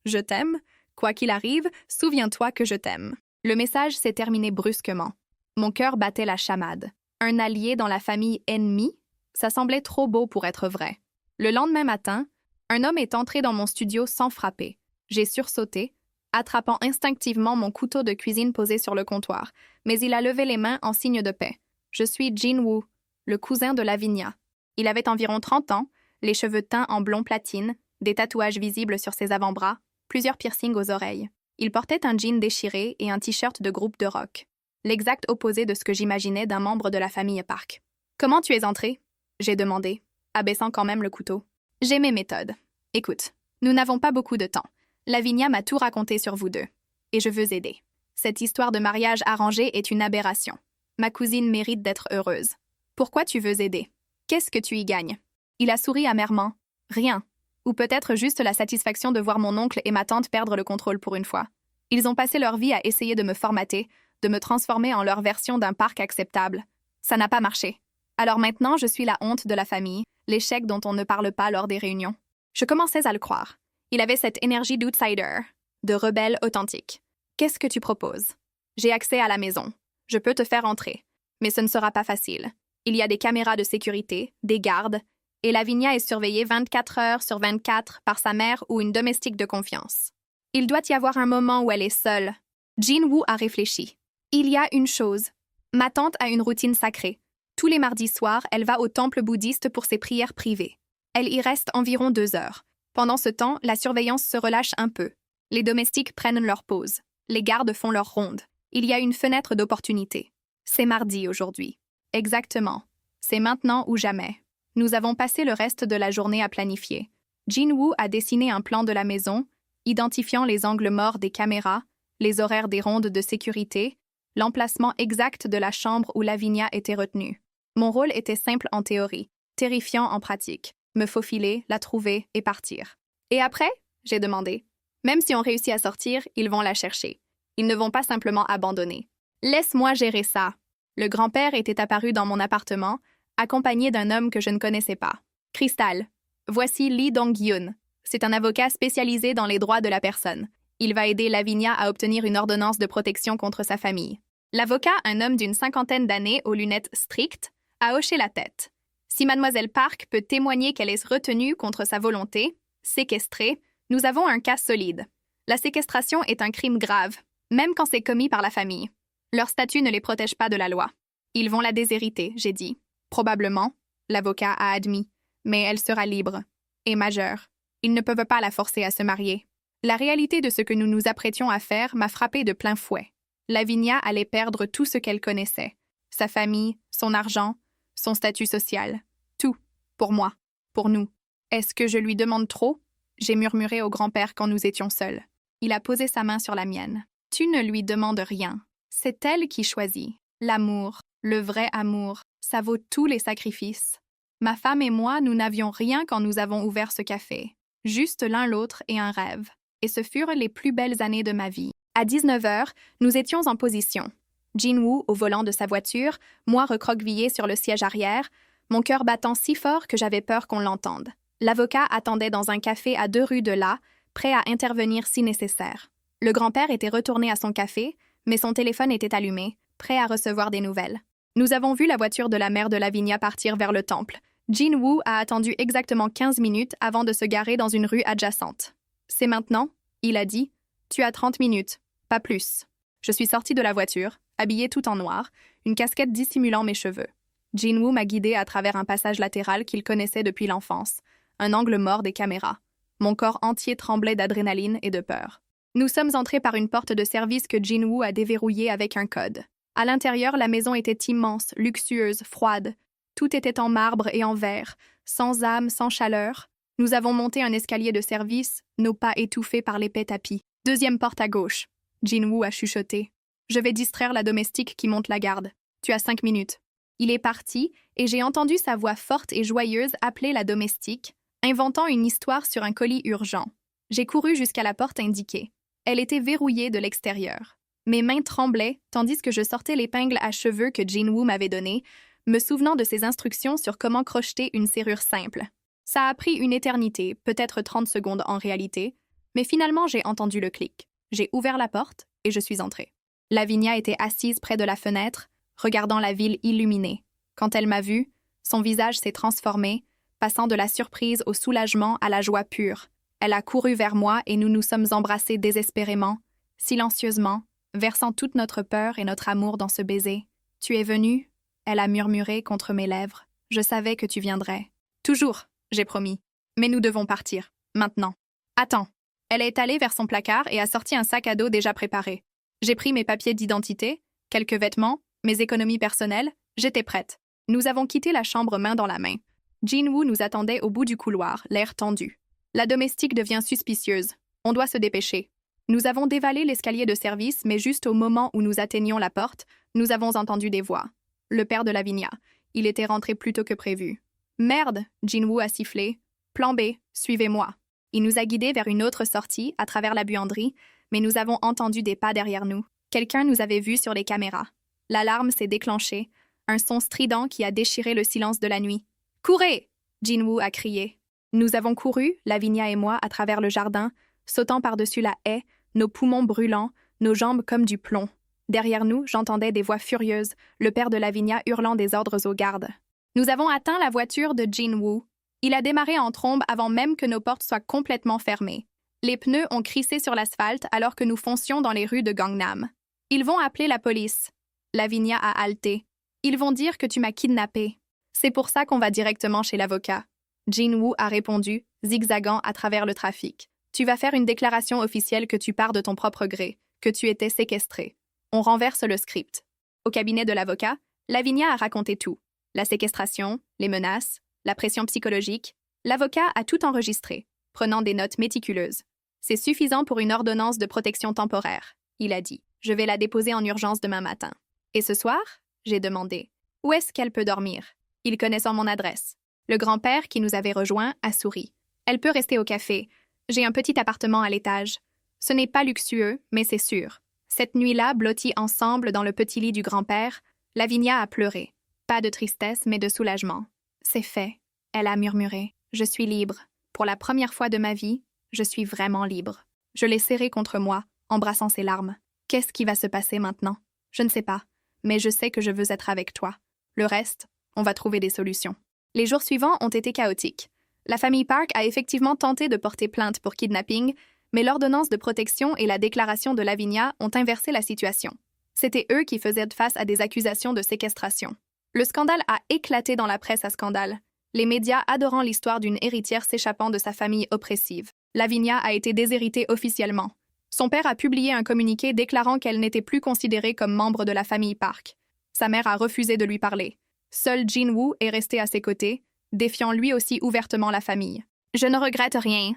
Je t'aime. Quoi qu'il arrive, souviens-toi que je t'aime. Le message s'est terminé brusquement. Mon cœur battait la chamade. Un allié dans la famille ennemie? Ça semblait trop beau pour être vrai. Le lendemain matin, un homme est entré dans mon studio sans frapper. J'ai sursauté, attrapant instinctivement mon couteau de cuisine posé sur le comptoir, mais il a levé les mains en signe de paix. Je suis Jin-woo, le cousin de Lavinia. Il avait environ 30 ans, les cheveux teints en blond platine, des tatouages visibles sur ses avant-bras, plusieurs piercings aux oreilles. Il portait un jean déchiré et un t-shirt de groupe de rock. L'exact opposé de ce que j'imaginais d'un membre de la famille Park. « Comment tu es entré ?» j'ai demandé, abaissant quand même le couteau. J'ai mes méthodes. Écoute, nous n'avons pas beaucoup de temps. Lavinia m'a tout raconté sur vous deux. Et je veux aider. Cette histoire de mariage arrangé est une aberration. Ma cousine mérite d'être heureuse. Pourquoi tu veux aider? Qu'est-ce que tu y gagnes? Il a souri amèrement. Rien. Ou peut-être juste la satisfaction de voir mon oncle et ma tante perdre le contrôle pour une fois. Ils ont passé leur vie à essayer de me formater, de me transformer en leur version d'un parc acceptable. Ça n'a pas marché. Alors maintenant, je suis la honte de la famille, l'échec dont on ne parle pas lors des réunions. Je commençais à le croire. Il avait cette énergie d'outsider, de rebelle authentique. Qu'est-ce que tu proposes? J'ai accès à la maison. Je peux te faire entrer. Mais ce ne sera pas facile. Il y a des caméras de sécurité, des gardes, et Lavinia est surveillée 24 heures sur 24 par sa mère ou une domestique de confiance. Il doit y avoir un moment où elle est seule. Jin-woo a réfléchi. Il y a une chose. Ma tante a une routine sacrée. Tous les mardis soirs, elle va au temple bouddhiste pour ses prières privées. Elle y reste environ 2 heures. Pendant ce temps, la surveillance se relâche un peu. Les domestiques prennent leur pause. Les gardes font leur ronde. Il y a une fenêtre d'opportunité. C'est mardi aujourd'hui. Exactement. C'est maintenant ou jamais. Nous avons passé le reste de la journée à planifier. Jin-woo a dessiné un plan de la maison, identifiant les angles morts des caméras, les horaires des rondes de sécurité, l'emplacement exact de la chambre où Lavinia était retenue. Mon rôle était simple en théorie, terrifiant en pratique. Me faufiler, la trouver et partir. Et après? J'ai demandé. Même si on réussit à sortir, ils vont la chercher. Ils ne vont pas simplement abandonner. Laisse-moi gérer ça. Le grand-père était apparu dans mon appartement, accompagnée d'un homme que je ne connaissais pas. Crystal, voici Lee Dong-hyun. C'est un avocat spécialisé dans les droits de la personne. Il va aider Lavinia à obtenir une ordonnance de protection contre sa famille. L'avocat, un homme d'une 50aine d'années aux lunettes strictes, a hoché la tête. Si Mademoiselle Park peut témoigner qu'elle est retenue contre sa volonté, séquestrée, nous avons un cas solide. La séquestration est un crime grave, même quand c'est commis par la famille. Leur statut ne les protège pas de la loi. Ils vont la déshériter, j'ai dit. Probablement, l'avocat a admis, mais elle sera libre et majeure. Ils ne peuvent pas la forcer à se marier. La réalité de ce que nous nous apprêtions à faire m'a frappé de plein fouet. Lavinia allait perdre tout ce qu'elle connaissait. Sa famille, son argent, son statut social. Tout. Pour moi. Pour nous. Est-ce que je lui demande trop? J'ai murmuré au grand-père quand nous étions seuls. Il a posé sa main sur la mienne. Tu ne lui demandes rien. C'est elle qui choisit. L'amour, le vrai amour, ça vaut tous les sacrifices. Ma femme et moi, nous n'avions rien quand nous avons ouvert ce café. Juste l'un l'autre et un rêve. Et ce furent les plus belles années de ma vie. À 19h, nous étions en position. Jin-woo au volant de sa voiture, moi recroquevillé sur le siège arrière, mon cœur battant si fort que j'avais peur qu'on l'entende. L'avocat attendait dans un café à 2 rues de là, prêt à intervenir si nécessaire. Le grand-père était retourné à son café, mais son téléphone était allumé, prêt à recevoir des nouvelles. Nous avons vu la voiture de la mère de Lavinia partir vers le temple. Jin-woo a attendu exactement 15 minutes avant de se garer dans une rue adjacente. « C'est maintenant ?» il a dit. « Tu as 30 minutes, pas plus. » Je suis sortie de la voiture, habillée tout en noir, une casquette dissimulant mes cheveux. Jin-woo m'a guidée à travers un passage latéral qu'il connaissait depuis l'enfance, un angle mort des caméras. Mon corps entier tremblait d'adrénaline et de peur. Nous sommes entrés par une porte de service que Jin-woo a déverrouillée avec un code. À l'intérieur, la maison était immense, luxueuse, froide. Tout était en marbre et en verre, sans âme, sans chaleur. Nous avons monté un escalier de service, nos pas étouffés par l'épais tapis. Deuxième porte à gauche. Jin-woo a chuchoté. « Je vais distraire la domestique qui monte la garde. Tu as 5 minutes. » Il est parti, et j'ai entendu sa voix forte et joyeuse appeler la domestique, inventant une histoire sur un colis urgent. J'ai couru jusqu'à la porte indiquée. Elle était verrouillée de l'extérieur. Mes mains tremblaient, tandis que je sortais l'épingle à cheveux que Jin-woo m'avait donnée, me souvenant de ses instructions sur comment crocheter une serrure simple. Ça a pris une éternité, peut-être 30 secondes en réalité, mais finalement j'ai entendu le clic. J'ai ouvert la porte et je suis entrée. Lavinia était assise près de la fenêtre, regardant la ville illuminée. Quand elle m'a vue, son visage s'est transformé, passant de la surprise au soulagement à la joie pure. Elle a couru vers moi et nous nous sommes embrassés désespérément, silencieusement, versant toute notre peur et notre amour dans ce baiser. « Tu es venue ?» Elle a murmuré contre mes lèvres. « Je savais que tu viendrais. »« Toujours, j'ai promis. Mais nous devons partir. Maintenant. »« Attends. » Elle est allée vers son placard et a sorti un sac à dos déjà préparé. J'ai pris mes papiers d'identité, quelques vêtements, mes économies personnelles. J'étais prête. Nous avons quitté la chambre main dans la main. Jin-woo nous attendait au bout du couloir, l'air tendu. La domestique devient suspicieuse. On doit se dépêcher. Nous avons dévalé l'escalier de service, mais juste au moment où nous atteignions la porte, nous avons entendu des voix. Le père de Lavinia. Il était rentré plus tôt que prévu. « Merde !» Jin-woo a sifflé. « Plan B, suivez-moi. » Il nous a guidés vers une autre sortie, à travers la buanderie, mais nous avons entendu des pas derrière nous. Quelqu'un nous avait vus sur les caméras. L'alarme s'est déclenchée, un son strident qui a déchiré le silence de la nuit. « Courez !» Jin-woo a crié. Nous avons couru, Lavinia et moi, à travers le jardin, sautant par-dessus la haie, nos poumons brûlants, nos jambes comme du plomb. Derrière nous, j'entendais des voix furieuses, le père de Lavinia hurlant des ordres aux gardes. Nous avons atteint la voiture de Jin-woo. Il a démarré en trombe avant même que nos portes soient complètement fermées. Les pneus ont crissé sur l'asphalte alors que nous foncions dans les rues de Gangnam. Ils vont appeler la police. Lavinia a halté. Ils vont dire que tu m'as kidnappée. C'est pour ça qu'on va directement chez l'avocat. Jin-woo a répondu, zigzagant à travers le trafic. Tu vas faire une déclaration officielle que tu pars de ton propre gré, que tu étais séquestrée. On renverse le script. Au cabinet de l'avocat, Lavinia a raconté tout. La séquestration, les menaces, la pression psychologique. L'avocat a tout enregistré, prenant des notes méticuleuses. C'est suffisant pour une ordonnance de protection temporaire, il a dit. Je vais la déposer en urgence demain matin. Et ce soir? J'ai demandé. Où est-ce qu'elle peut dormir? Il connaissant mon adresse. Le grand-père qui nous avait rejoints a souri. Elle peut rester au café. J'ai un petit appartement à l'étage. Ce n'est pas luxueux, mais c'est sûr. Cette nuit-là, blottis ensemble dans le petit lit du grand-père, Lavinia a pleuré. Pas de tristesse, mais de soulagement. C'est fait, elle a murmuré. Je suis libre. Pour la première fois de ma vie, je suis vraiment libre. Je l'ai serré contre moi, embrassant ses larmes. Qu'est-ce qui va se passer maintenant? Je ne sais pas, mais je sais que je veux être avec toi. Le reste, on va trouver des solutions. Les jours suivants ont été chaotiques. La famille Park a effectivement tenté de porter plainte pour kidnapping, mais l'ordonnance de protection et la déclaration de Lavinia ont inversé la situation. C'était eux qui faisaient face à des accusations de séquestration. Le scandale a éclaté dans la presse à scandale, les médias adorant l'histoire d'une héritière s'échappant de sa famille oppressive. Lavinia a été déshéritée officiellement. Son père a publié un communiqué déclarant qu'elle n'était plus considérée comme membre de la famille Park. Sa mère a refusé de lui parler. Seul Jin-woo est resté à ses côtés, défiant lui aussi ouvertement la famille. « Je ne regrette rien »,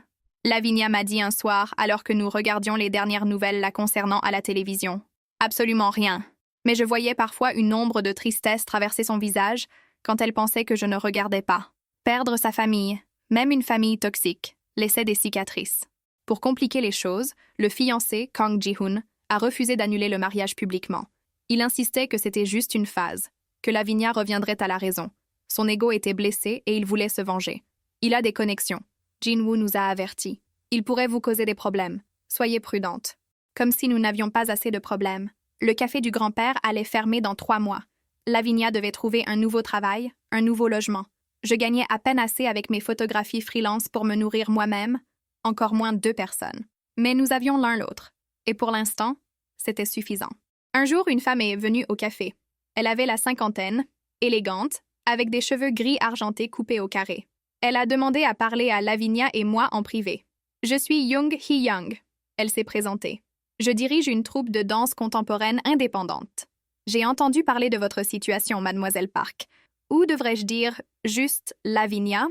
Lavinia m'a dit un soir alors que nous regardions les dernières nouvelles la concernant à la télévision. « Absolument rien. » Mais je voyais parfois une ombre de tristesse traverser son visage quand elle pensait que je ne regardais pas. Perdre sa famille, même une famille toxique, laissait des cicatrices. Pour compliquer les choses, le fiancé, Kang Ji-hoon, a refusé d'annuler le mariage publiquement. Il insistait que c'était juste une phase, que Lavinia reviendrait à la raison. Son ego était blessé et il voulait se venger. Il a des connexions. Jin-woo nous a avertis. Il pourrait vous causer des problèmes. Soyez prudente. Comme si nous n'avions pas assez de problèmes. Le café du grand-père allait fermer dans 3 mois. Lavinia devait trouver un nouveau travail, un nouveau logement. Je gagnais à peine assez avec mes photographies freelance pour me nourrir moi-même, encore moins 2 personnes. Mais nous avions l'un l'autre. Et pour l'instant, c'était suffisant. Un jour, une femme est venue au café. Elle avait la cinquantaine, élégante, avec des cheveux gris argentés coupés au carré. Elle a demandé à parler à Lavinia et moi en privé. « Je suis Young Hee-young », elle s'est présentée. « Je dirige une troupe de danse contemporaine indépendante. J'ai entendu parler de votre situation, mademoiselle Park. Ou devrais-je dire juste Lavinia ?»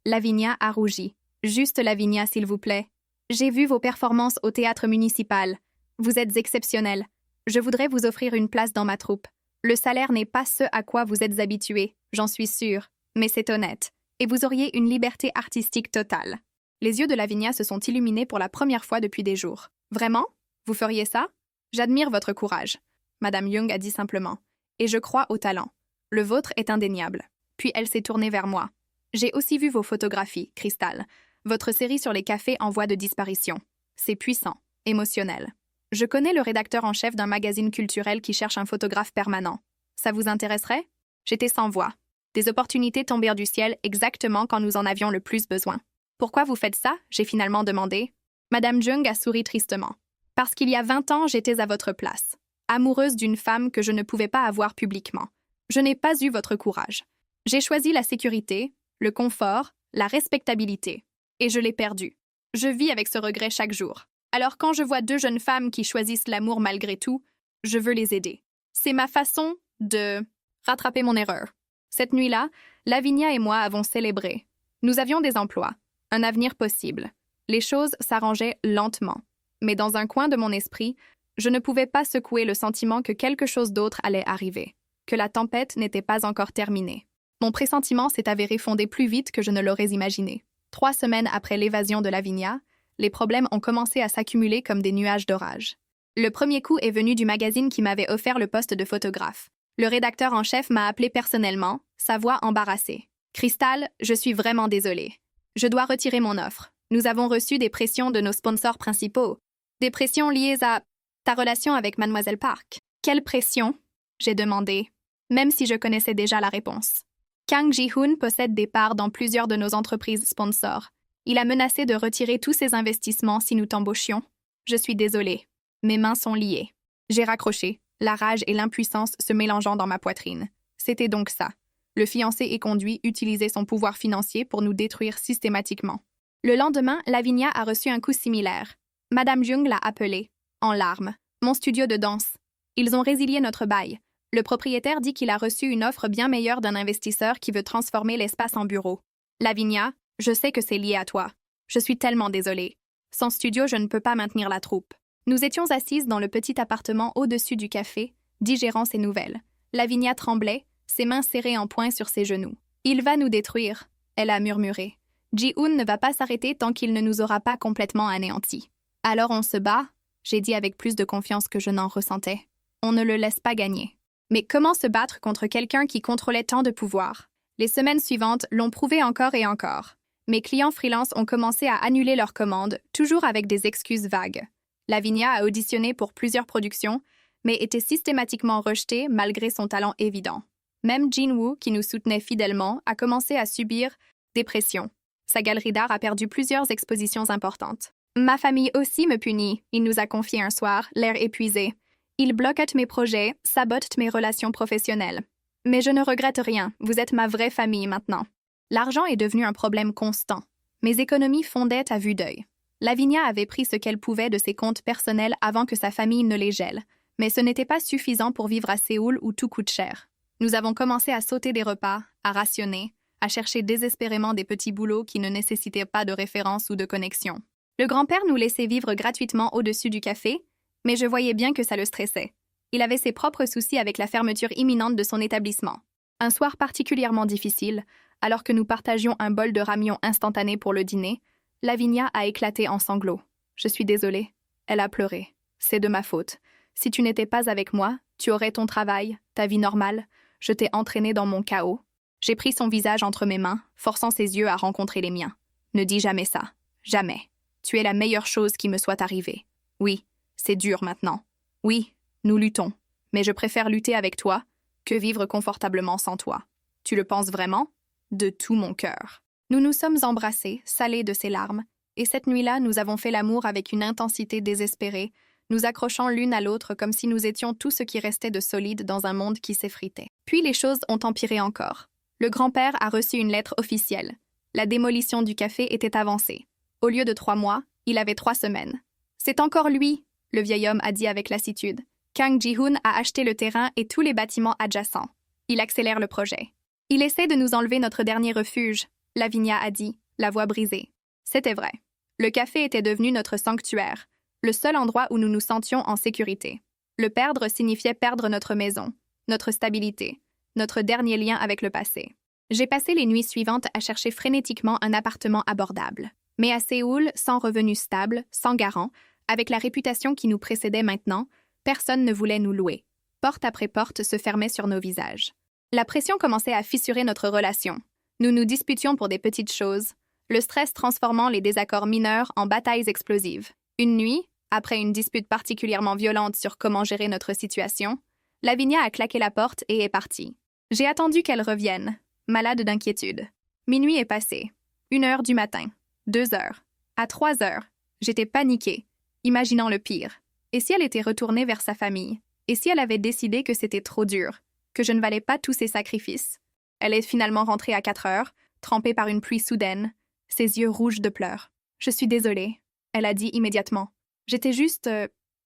Lavinia a rougi. « Juste Lavinia, s'il vous plaît. J'ai vu vos performances au théâtre municipal. Vous êtes exceptionnelle. Je voudrais vous offrir une place dans ma troupe. Le salaire n'est pas ce à quoi vous êtes habitué, j'en suis sûre, mais c'est honnête. Et vous auriez une liberté artistique totale. » Les yeux de Lavinia se sont illuminés pour la première fois depuis des jours. « Vraiment? Vous feriez ça? J'admire votre courage. » Madame Young a dit simplement. « Et je crois au talent. Le vôtre est indéniable. » Puis elle s'est tournée vers moi. « J'ai aussi vu vos photographies, Crystal. Votre série sur les cafés en voie de disparition. C'est puissant, émotionnel. Je connais le rédacteur en chef d'un magazine culturel qui cherche un photographe permanent. Ça vous intéresserait? » J'étais sans voix. Des opportunités tombèrent du ciel exactement quand nous en avions le plus besoin. « Pourquoi vous faites ça? » j'ai finalement demandé. Madame Jung a souri tristement. « Parce qu'il y a 20 ans, j'étais à votre place, amoureuse d'une femme que je ne pouvais pas avoir publiquement. Je n'ai pas eu votre courage. J'ai choisi la sécurité, le confort, la respectabilité. Et je l'ai perdu. Je vis avec ce regret chaque jour. Alors quand je vois 2 jeunes femmes qui choisissent l'amour malgré tout, je veux les aider. C'est ma façon de rattraper mon erreur. » Cette nuit-là, Lavinia et moi avons célébré. Nous avions des emplois, un avenir possible. Les choses s'arrangeaient lentement. Mais dans un coin de mon esprit, je ne pouvais pas secouer le sentiment que quelque chose d'autre allait arriver, que la tempête n'était pas encore terminée. Mon pressentiment s'est avéré fondé plus vite que je ne l'aurais imaginé. 3 semaines après l'évasion de Lavinia, les problèmes ont commencé à s'accumuler comme des nuages d'orage. Le premier coup est venu du magazine qui m'avait offert le poste de photographe. Le rédacteur en chef m'a appelé personnellement, sa voix embarrassée. « Crystal, je suis vraiment désolée. Je dois retirer mon offre. Nous avons reçu des pressions de nos sponsors principaux. Des pressions liées à ta relation avec Mademoiselle Park. » « Quelle pression ?» j'ai demandé, même si je connaissais déjà la réponse. Kang Ji-hoon possède des parts dans plusieurs de nos entreprises sponsors. Il a menacé de retirer tous ses investissements si nous t'embauchions. Je suis désolée. Mes mains sont liées. J'ai raccroché, la rage et l'impuissance se mélangeant dans ma poitrine. C'était donc ça. Le fiancé éconduit utilisait son pouvoir financier pour nous détruire systématiquement. Le lendemain, Lavinia a reçu un coup similaire. Madame Jung l'a appelé, en larmes. Mon studio de danse. Ils ont résilié notre bail. Le propriétaire dit qu'il a reçu une offre bien meilleure d'un investisseur qui veut transformer l'espace en bureau. Lavinia, je sais que c'est lié à toi. Je suis tellement désolée. Sans studio, je ne peux pas maintenir la troupe. Nous étions assises dans le petit appartement au-dessus du café, digérant ces nouvelles. Lavinia tremblait, ses mains serrées en poing sur ses genoux. « Il va nous détruire », elle a murmuré. « Ji-hoon ne va pas s'arrêter tant qu'il ne nous aura pas complètement anéantis. » « Alors on se bat ?» j'ai dit avec plus de confiance que je n'en ressentais. « On ne le laisse pas gagner. » Mais comment se battre contre quelqu'un qui contrôlait tant de pouvoir? Les semaines suivantes l'ont prouvé encore et encore. Mes clients freelance ont commencé à annuler leurs commandes, toujours avec des excuses vagues. Lavinia a auditionné pour plusieurs productions, mais était systématiquement rejetée malgré son talent évident. Même Jin-woo, qui nous soutenait fidèlement, a commencé à subir des pressions. Sa galerie d'art a perdu plusieurs expositions importantes. Ma famille aussi me punit, il nous a confié un soir, l'air épuisé. Il bloque mes projets, sabote mes relations professionnelles. Mais je ne regrette rien, vous êtes ma vraie famille maintenant. L'argent est devenu un problème constant. Mes économies fondaient à vue d'œil. Lavinia avait pris ce qu'elle pouvait de ses comptes personnels avant que sa famille ne les gèle, mais ce n'était pas suffisant pour vivre à Séoul où tout coûte cher. Nous avons commencé à sauter des repas, à rationner, à chercher désespérément des petits boulots qui ne nécessitaient pas de référence ou de connexion. Le grand-père nous laissait vivre gratuitement au-dessus du café, mais je voyais bien que ça le stressait. Il avait ses propres soucis avec la fermeture imminente de son établissement. Un soir particulièrement difficile, alors que nous partagions un bol de ramen instantané pour le dîner, Lavinia a éclaté en sanglots. « Je suis désolée. » Elle a pleuré. « C'est de ma faute. Si tu n'étais pas avec moi, tu aurais ton travail, ta vie normale. Je t'ai entraînée dans mon chaos. » J'ai pris son visage entre mes mains, forçant ses yeux à rencontrer les miens. « Ne dis jamais ça. Jamais. Tu es la meilleure chose qui me soit arrivée. Oui, c'est dur maintenant. Oui, nous luttons. Mais je préfère lutter avec toi que vivre confortablement sans toi. Tu le penses vraiment? De tout mon cœur. » Nous nous sommes embrassés, salés de ses larmes, et cette nuit-là, nous avons fait l'amour avec une intensité désespérée, nous accrochant l'une à l'autre comme si nous étions tout ce qui restait de solide dans un monde qui s'effritait. Puis les choses ont empiré encore. Le grand-père a reçu une lettre officielle. La démolition du café était avancée. Au lieu de 3 mois, il avait 3 semaines. « C'est encore lui !» le vieil homme a dit avec lassitude. Kang Ji-hoon a acheté le terrain et tous les bâtiments adjacents. Il accélère le projet. « Il essaie de nous enlever notre dernier refuge », Lavinia a dit, la voix brisée. C'était vrai. Le café était devenu notre sanctuaire, le seul endroit où nous nous sentions en sécurité. Le perdre signifiait perdre notre maison, notre stabilité, notre dernier lien avec le passé. J'ai passé les nuits suivantes à chercher frénétiquement un appartement abordable. Mais à Séoul, sans revenu stable, sans garant, avec la réputation qui nous précédait maintenant, personne ne voulait nous louer. Porte après porte se fermait sur nos visages. La pression commençait à fissurer notre relation. Nous nous disputions pour des petites choses, le stress transformant les désaccords mineurs en batailles explosives. Une nuit, après une dispute particulièrement violente sur comment gérer notre situation, Lavinia a claqué la porte et est partie. J'ai attendu qu'elle revienne, malade d'inquiétude. Minuit est passé. 1h du matin. 2h. À 3h, j'étais paniquée, imaginant le pire. Et si elle était retournée vers sa famille? Et si elle avait décidé que c'était trop dur, que je ne valais pas tous ses sacrifices? Elle est finalement rentrée à 4h, trempée par une pluie soudaine, ses yeux rouges de pleurs. « Je suis désolée », elle a dit immédiatement. « J'étais juste...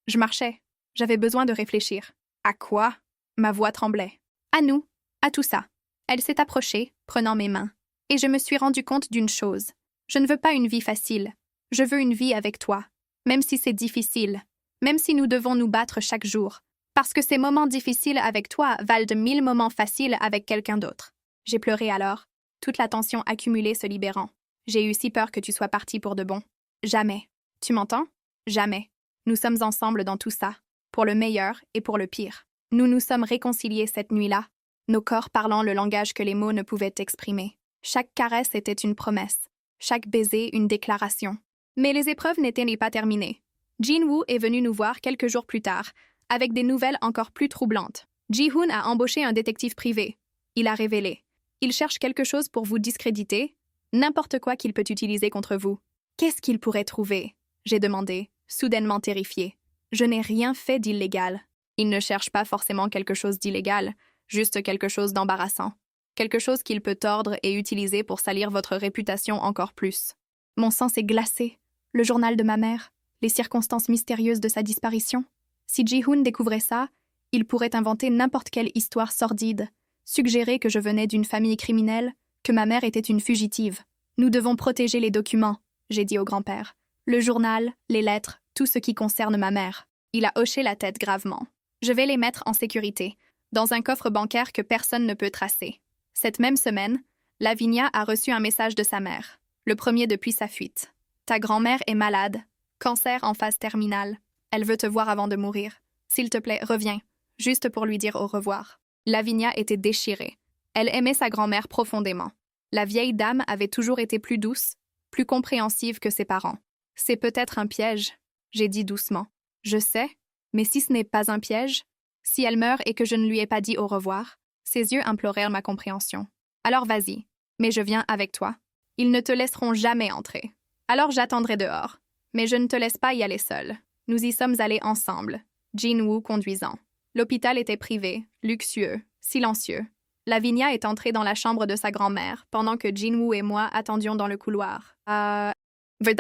je marchais. J'avais besoin de réfléchir. »« À quoi ?» Ma voix tremblait. « À nous, à tout ça. » Elle s'est approchée, prenant mes mains. Et je me suis rendu compte d'une chose. Je ne veux pas une vie facile. Je veux une vie avec toi. Même si c'est difficile. Même si nous devons nous battre chaque jour. Parce que ces moments difficiles avec toi valent de 1000 moments faciles avec quelqu'un d'autre. J'ai pleuré alors, toute la tension accumulée se libérant. J'ai eu si peur que tu sois parti pour de bon. Jamais. Tu m'entends? Jamais. Nous sommes ensemble dans tout ça, pour le meilleur et pour le pire. Nous nous sommes réconciliés cette nuit-là, nos corps parlant le langage que les mots ne pouvaient exprimer. Chaque caresse était une promesse, chaque baiser une déclaration. Mais les épreuves n'étaient pas terminées. Jin-woo est venu nous voir quelques jours plus tard, avec des nouvelles encore plus troublantes. Ji-hoon a embauché un détective privé. Il a révélé. Il cherche quelque chose pour vous discréditer, n'importe quoi qu'il peut utiliser contre vous. Qu'est-ce qu'il pourrait trouver? J'ai demandé, soudainement terrifiée. Je n'ai rien fait d'illégal. Il ne cherche pas forcément quelque chose d'illégal, juste quelque chose d'embarrassant. Quelque chose qu'il peut tordre et utiliser pour salir votre réputation encore plus. Mon sang s'est glacé. Le journal de ma mère, les circonstances mystérieuses de sa disparition. Si Ji-hoon découvrait ça, il pourrait inventer n'importe quelle histoire sordide, suggérer que je venais d'une famille criminelle, que ma mère était une fugitive. Nous devons protéger les documents, j'ai dit au grand-père. Le journal, les lettres, tout ce qui concerne ma mère. Il a hoché la tête gravement. Je vais les mettre en sécurité, dans un coffre bancaire que personne ne peut tracer. Cette même semaine, Lavinia a reçu un message de sa mère, le premier depuis sa fuite. Ta grand-mère est malade, cancer en phase terminale. Elle veut te voir avant de mourir. S'il te plaît, reviens. juste pour lui dire au revoir. Lavinia était déchirée. Elle aimait sa grand-mère profondément. La vieille dame avait toujours été plus douce, plus compréhensive que ses parents. C'est peut-être un piège, j'ai dit doucement. Je sais, mais si ce n'est pas un piège, si elle meurt et que je ne lui ai pas dit au revoir, ses yeux implorèrent ma compréhension. Alors vas-y, mais je viens avec toi. Ils ne te laisseront jamais entrer. Alors j'attendrai dehors, mais je ne te laisse pas y aller seule. Nous y sommes allés ensemble, Jin-woo conduisant. L'hôpital était privé, luxueux, silencieux. Lavinia est entrée dans la chambre de sa grand-mère, pendant que Jin-woo et moi attendions dans le couloir. 20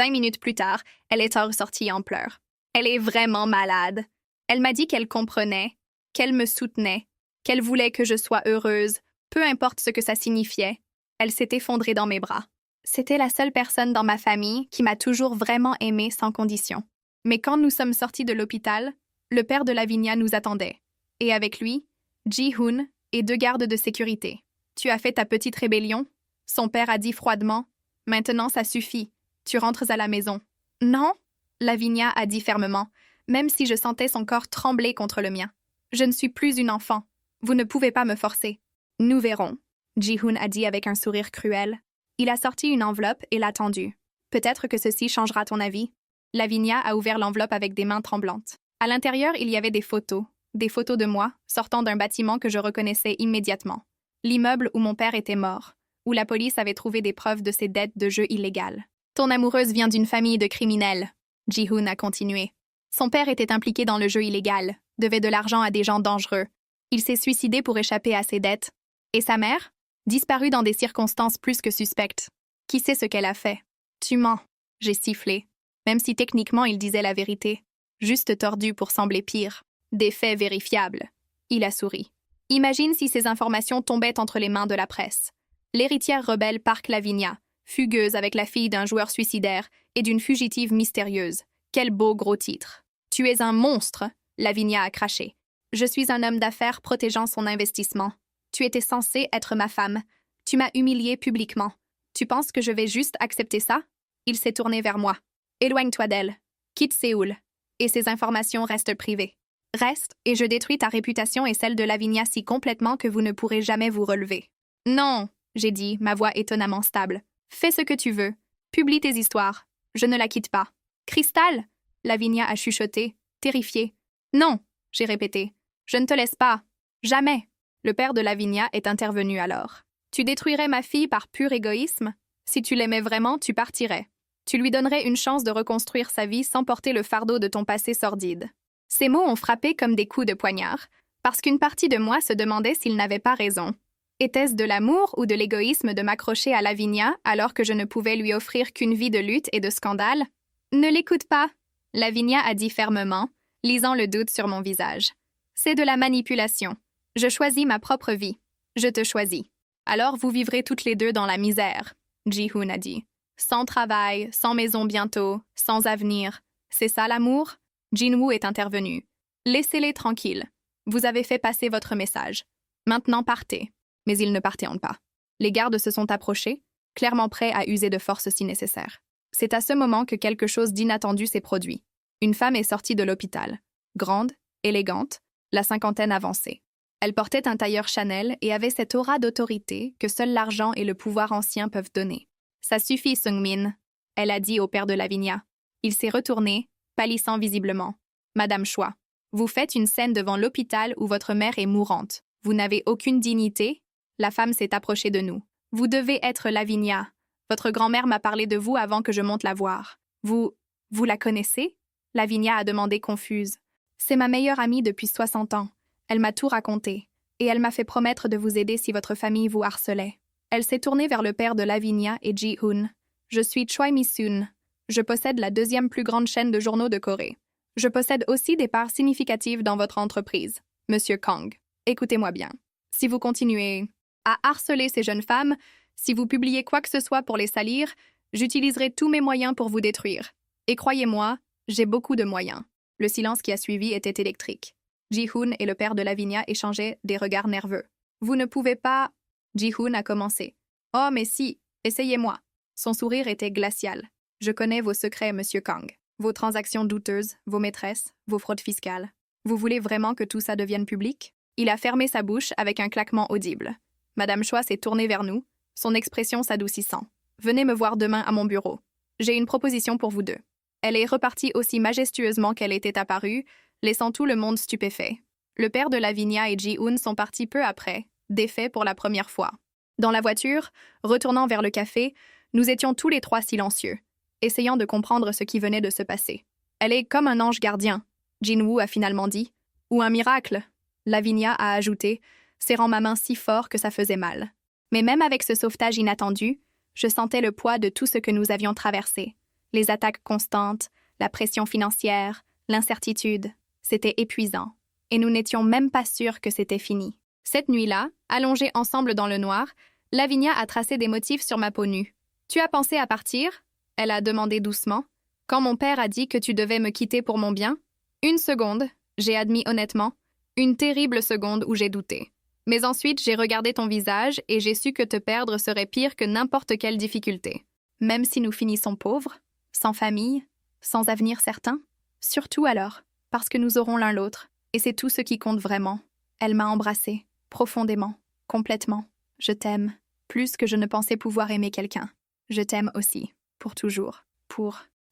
minutes plus tard, elle est ressortie en pleurs. Elle est vraiment malade. Elle m'a dit qu'elle comprenait, qu'elle me soutenait, qu'elle voulait que je sois heureuse, peu importe ce que ça signifiait. Elle s'est effondrée dans mes bras. C'était la seule personne dans ma famille qui m'a toujours vraiment aimée sans condition. Mais quand nous sommes sortis de l'hôpital, le père de Lavinia nous attendait. Et avec lui, Ji-hoon et 2 gardes de sécurité. Tu as fait ta petite rébellion? Son père a dit froidement. Maintenant, ça suffit. Tu rentres à la maison. Non, Lavinia a dit fermement, même si je sentais son corps trembler contre le mien. Je ne suis plus une enfant. Vous ne pouvez pas me forcer. Nous verrons, Ji-hoon a dit avec un sourire cruel. Il a sorti une enveloppe et l'a tendue. Peut-être que ceci changera ton avis. Lavinia a ouvert l'enveloppe avec des mains tremblantes. À l'intérieur, il y avait des photos de moi, sortant d'un bâtiment que je reconnaissais immédiatement. L'immeuble où mon père était mort, où la police avait trouvé des preuves de ses dettes de jeu illégales. Ton amoureuse vient d'une famille de criminels, Ji-hoon a continué. Son père était impliqué dans le jeu illégal, devait de l'argent à des gens dangereux. Il s'est suicidé pour échapper à ses dettes. Et sa mère? Disparue dans des circonstances plus que suspectes. Qui sait ce qu'elle a fait? Tu mens, j'ai sifflé. Même si techniquement il disait la vérité. Juste tordu pour sembler pire. Des faits vérifiables. Il a souri. Imagine si ces informations tombaient entre les mains de la presse. L'héritière rebelle Park Lavinia, fugueuse avec la fille d'un joueur suicidaire et d'une fugitive mystérieuse. Quel beau gros titre. Tu es un monstre, Lavinia a craché. Je suis un homme d'affaires protégeant son investissement. Tu étais censé être ma femme. Tu m'as humiliée publiquement. Tu penses que je vais juste accepter ça? Il s'est tourné vers moi. Éloigne-toi d'elle. Quitte Séoul. Et ces informations restent privées. Reste, et je détruis ta réputation et celle de Lavinia si complètement que vous ne pourrez jamais vous relever. Non, j'ai dit, ma voix étonnamment stable. Fais ce que tu veux. Publie tes histoires. Je ne la quitte pas. Cristal? Lavinia a chuchoté, terrifiée. Non, j'ai répété. Je ne te laisse pas. Jamais. Le père de Lavinia est intervenu alors. Tu détruirais ma fille par pur égoïsme? Si tu l'aimais vraiment, tu partirais. Tu lui donnerais une chance de reconstruire sa vie sans porter le fardeau de ton passé sordide. Ces mots ont frappé comme des coups de poignard, parce qu'une partie de moi se demandait s'il n'avait pas raison. Était-ce de l'amour ou de l'égoïsme de m'accrocher à Lavinia alors que je ne pouvais lui offrir qu'une vie de lutte et de scandale? Ne l'écoute pas, Lavinia a dit fermement, lisant le doute sur mon visage. C'est de la manipulation. Je choisis ma propre vie. Je te choisis. Alors vous vivrez toutes les deux dans la misère, Ji-hoon a dit. Sans travail, sans maison bientôt, sans avenir. C'est ça l'amour? Jin-woo est intervenu. Laissez-les tranquilles. Vous avez fait passer votre message. Maintenant partez. Mais ils ne partiront pas. Les gardes se sont approchés, clairement prêts à user de force si nécessaire. C'est à ce moment que quelque chose d'inattendu s'est produit. Une femme est sortie de l'hôpital. Grande, élégante, la cinquantaine avancée. Elle portait un tailleur Chanel et avait cette aura d'autorité que seul l'argent et le pouvoir ancien peuvent donner. « Ça suffit, Sung-min », elle a dit au père de Lavinia. Il s'est retourné, pâlissant visiblement. « Madame Choi, vous faites une scène devant l'hôpital où votre mère est mourante. Vous n'avez aucune dignité ?» La femme s'est approchée de nous. « Vous devez être Lavinia. Votre grand-mère m'a parlé de vous avant que je monte la voir. Vous la connaissez ?» Lavinia a demandé confuse. « C'est ma meilleure amie depuis 60 ans. Elle m'a tout raconté. Et elle m'a fait promettre de vous aider si votre famille vous harcelait. » Elle s'est tournée vers le père de Lavinia et Ji-hoon. « Je suis Choi Mi-soon. Je possède la 2e plus grande chaîne de journaux de Corée. Je possède aussi des parts significatives dans votre entreprise, Monsieur Kang. Écoutez-moi bien. Si vous continuez à harceler ces jeunes femmes, si vous publiez quoi que ce soit pour les salir, j'utiliserai tous mes moyens pour vous détruire. Et croyez-moi, j'ai beaucoup de moyens. » Le silence qui a suivi était électrique. Ji-hoon et le père de Lavinia échangeaient des regards nerveux. « Vous ne pouvez pas... » Ji-hoon a commencé. « Oh, mais si, essayez-moi. » Son sourire était glacial. « Je connais vos secrets, Monsieur Kang. Vos transactions douteuses, vos maîtresses, vos fraudes fiscales. Vous voulez vraiment que tout ça devienne public? Il a fermé sa bouche avec un claquement audible. Madame Choi s'est tournée vers nous, son expression s'adoucissant. Venez me voir demain à mon bureau. J'ai une proposition pour vous deux. Elle est repartie aussi majestueusement qu'elle était apparue, laissant tout le monde stupéfait. Le père de Lavinia et Ji-hoon sont partis peu après, défaits pour la première fois. Dans la voiture, retournant vers le café, nous étions tous les trois silencieux, essayant de comprendre ce qui venait de se passer. Elle est comme un ange gardien, Jin-woo a finalement dit. Ou un miracle, Lavinia a ajouté, serrant ma main si fort que ça faisait mal. Mais même avec ce sauvetage inattendu, je sentais le poids de tout ce que nous avions traversé. Les attaques constantes, la pression financière, l'incertitude. C'était épuisant. Et nous n'étions même pas sûrs que c'était fini. Cette nuit-là, allongés ensemble dans le noir, Lavinia a tracé des motifs sur ma peau nue. « Tu as pensé à partir ?» Elle a demandé doucement. « Quand mon père a dit que tu devais me quitter pour mon bien ?» Une seconde, j'ai admis honnêtement. Une terrible seconde où j'ai douté. Mais ensuite, j'ai regardé ton visage et j'ai su que te perdre serait pire que n'importe quelle difficulté. Même si nous finissons pauvres, sans famille, sans avenir certain. Surtout alors, parce que nous aurons l'un l'autre. Et c'est tout ce qui compte vraiment. Elle m'a embrassée, profondément, complètement. Je t'aime, plus que je ne pensais pouvoir aimer quelqu'un. Je t'aime aussi, pour toujours,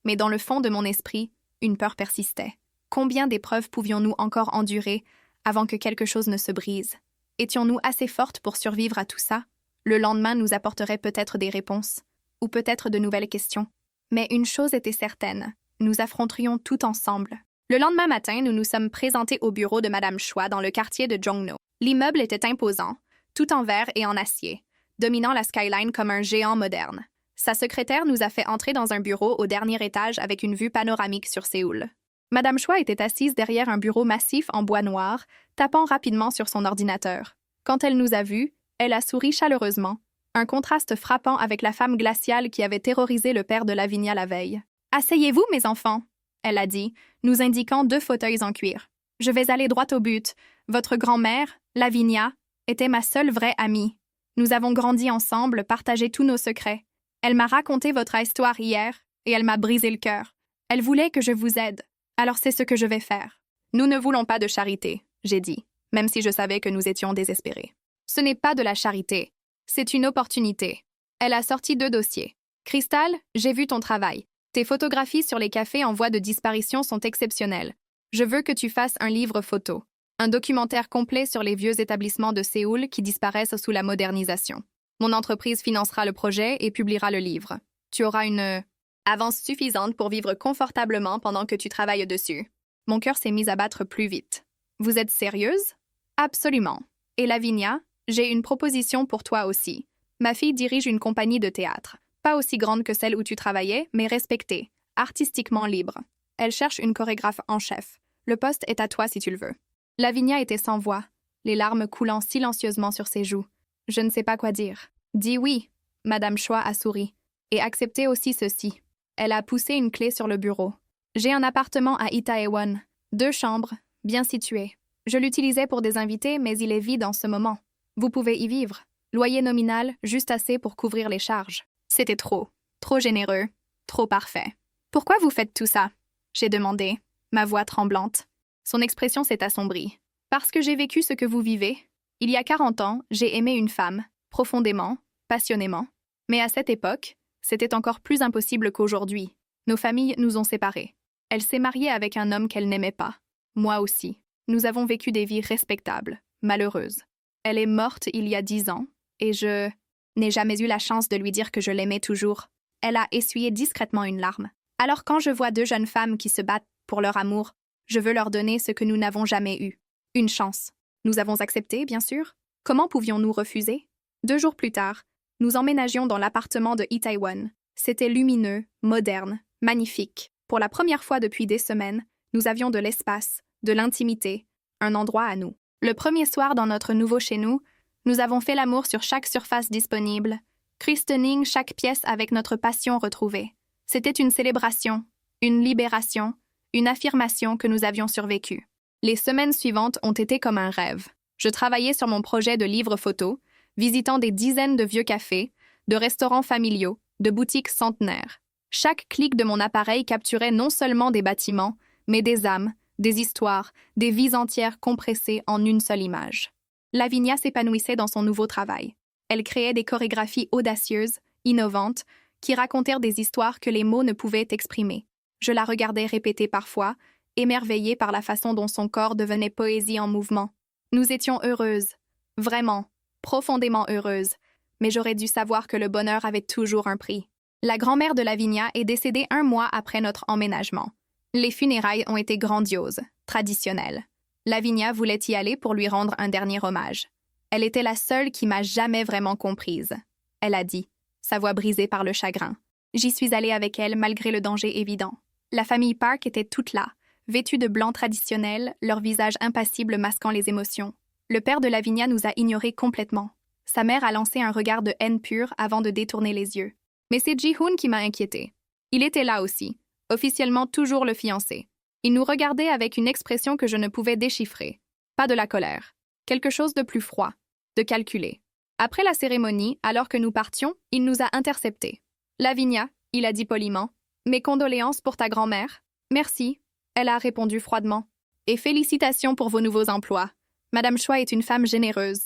Mais dans le fond de mon esprit, une peur persistait. Combien d'épreuves pouvions-nous encore endurer avant que quelque chose ne se brise? Étions-nous assez fortes pour survivre à tout ça? Le lendemain nous apporterait peut-être des réponses, ou peut-être de nouvelles questions. Mais une chose était certaine, nous affronterions tout ensemble. Le lendemain matin, nous nous sommes présentés au bureau de Madame Choi dans le quartier de Jongno. L'immeuble était imposant, tout en verre et en acier, dominant la skyline comme un géant moderne. Sa secrétaire nous a fait entrer dans un bureau au dernier étage avec une vue panoramique sur Séoul. Madame Choi était assise derrière un bureau massif en bois noir, tapant rapidement sur son ordinateur. Quand elle nous a vus, elle a souri chaleureusement, un contraste frappant avec la femme glaciale qui avait terrorisé le père de Lavinia la veille. « Asseyez-vous, mes enfants !» elle a dit, nous indiquant 2 fauteuils en cuir. « Je vais aller droit au but. Votre grand-mère, Lavinia, était ma seule vraie amie. Nous avons grandi ensemble, partagé tous nos secrets. Elle m'a raconté votre histoire hier, et elle m'a brisé le cœur. Elle voulait que je vous aide. Alors c'est ce que je vais faire. Nous ne voulons pas de charité, j'ai dit, même si je savais que nous étions désespérés. Ce n'est pas de la charité, c'est une opportunité. Elle a sorti 2 dossiers. Crystal, j'ai vu ton travail. Tes photographies sur les cafés en voie de disparition sont exceptionnelles. Je veux que tu fasses un livre photo, un documentaire complet sur les vieux établissements de Séoul qui disparaissent sous la modernisation. Mon entreprise financera le projet et publiera le livre. Tu auras une avance suffisante pour vivre confortablement pendant que tu travailles dessus. Mon cœur s'est mis à battre plus vite. Vous êtes sérieuse? Absolument. Et Lavinia, j'ai une proposition pour toi aussi. Ma fille dirige une compagnie de théâtre. Pas aussi grande que celle où tu travaillais, mais respectée, artistiquement libre. Elle cherche une chorégraphe en chef. Le poste est à toi si tu le veux. Lavinia était sans voix, les larmes coulant silencieusement sur ses joues. Je ne sais pas quoi dire. Dis oui, Madame Choi a souri. Et acceptez aussi ceci. Elle a poussé une clé sur le bureau. J'ai un appartement à Itaewon, 2 chambres, bien situées. Je l'utilisais pour des invités, mais il est vide en ce moment. Vous pouvez y vivre. Loyer nominal, juste assez pour couvrir les charges. C'était trop généreux, trop parfait. Pourquoi vous faites tout ça? J'ai demandé, ma voix tremblante. Son expression s'est assombrie. Parce que j'ai vécu ce que vous vivez. Il y a 40 ans, j'ai aimé une femme, profondément, passionnément. Mais à cette époque, c'était encore plus impossible qu'aujourd'hui. Nos familles nous ont séparés. Elle s'est mariée avec un homme qu'elle n'aimait pas. Moi aussi. Nous avons vécu des vies respectables, malheureuses. Elle est morte il y a 10 ans, et je n'ai jamais eu la chance de lui dire que je l'aimais toujours. Elle a essuyé discrètement une larme. Alors quand je vois 2 jeunes femmes qui se battent pour leur amour, je veux leur donner ce que nous n'avons jamais eu. Une chance. Nous avons accepté, bien sûr. Comment pouvions-nous refuser? 2 jours plus tard, nous emménagions dans l'appartement de Itaewon. C'était lumineux, moderne, magnifique. Pour la première fois depuis des semaines, nous avions de l'espace, de l'intimité, un endroit à nous. Le premier soir dans notre nouveau chez nous, nous avons fait l'amour sur chaque surface disponible, christening chaque pièce avec notre passion retrouvée. C'était une célébration, une libération, une affirmation que nous avions survécu. Les semaines suivantes ont été comme un rêve. Je travaillais sur mon projet de livre photo, visitant des dizaines de vieux cafés, de restaurants familiaux, de boutiques centenaires. Chaque clic de mon appareil capturait non seulement des bâtiments, mais des âmes, des histoires, des vies entières compressées en une seule image. Lavinia s'épanouissait dans son nouveau travail. Elle créait des chorégraphies audacieuses, innovantes, qui racontèrent des histoires que les mots ne pouvaient exprimer. Je la regardais répéter parfois, émerveillée par la façon dont son corps devenait poésie en mouvement. Nous étions heureuses, vraiment, profondément heureuses, mais j'aurais dû savoir que le bonheur avait toujours un prix. La grand-mère de Lavinia est décédée 1 mois après notre emménagement. Les funérailles ont été grandioses, traditionnelles. Lavinia voulait y aller pour lui rendre un dernier hommage. Elle était la seule qui m'a jamais vraiment comprise. Elle a dit, sa voix brisée par le chagrin. J'y suis allée avec elle malgré le danger évident. La famille Park était toute là, vêtue de blanc traditionnel, leur visage impassible masquant les émotions. Le père de Lavinia nous a ignorés complètement. Sa mère a lancé un regard de haine pure avant de détourner les yeux. Mais c'est Ji-hoon qui m'a inquiétée. Il était là aussi, officiellement toujours le fiancé. Il nous regardait avec une expression que je ne pouvais déchiffrer. Pas de la colère. Quelque chose de plus froid, de calculé. Après la cérémonie, alors que nous partions, il nous a interceptés. « Lavinia, » il a dit poliment, « mes condoléances pour ta grand-mère. »« Merci », elle a répondu froidement. « Et félicitations pour vos nouveaux emplois. Madame Choi est une femme généreuse. »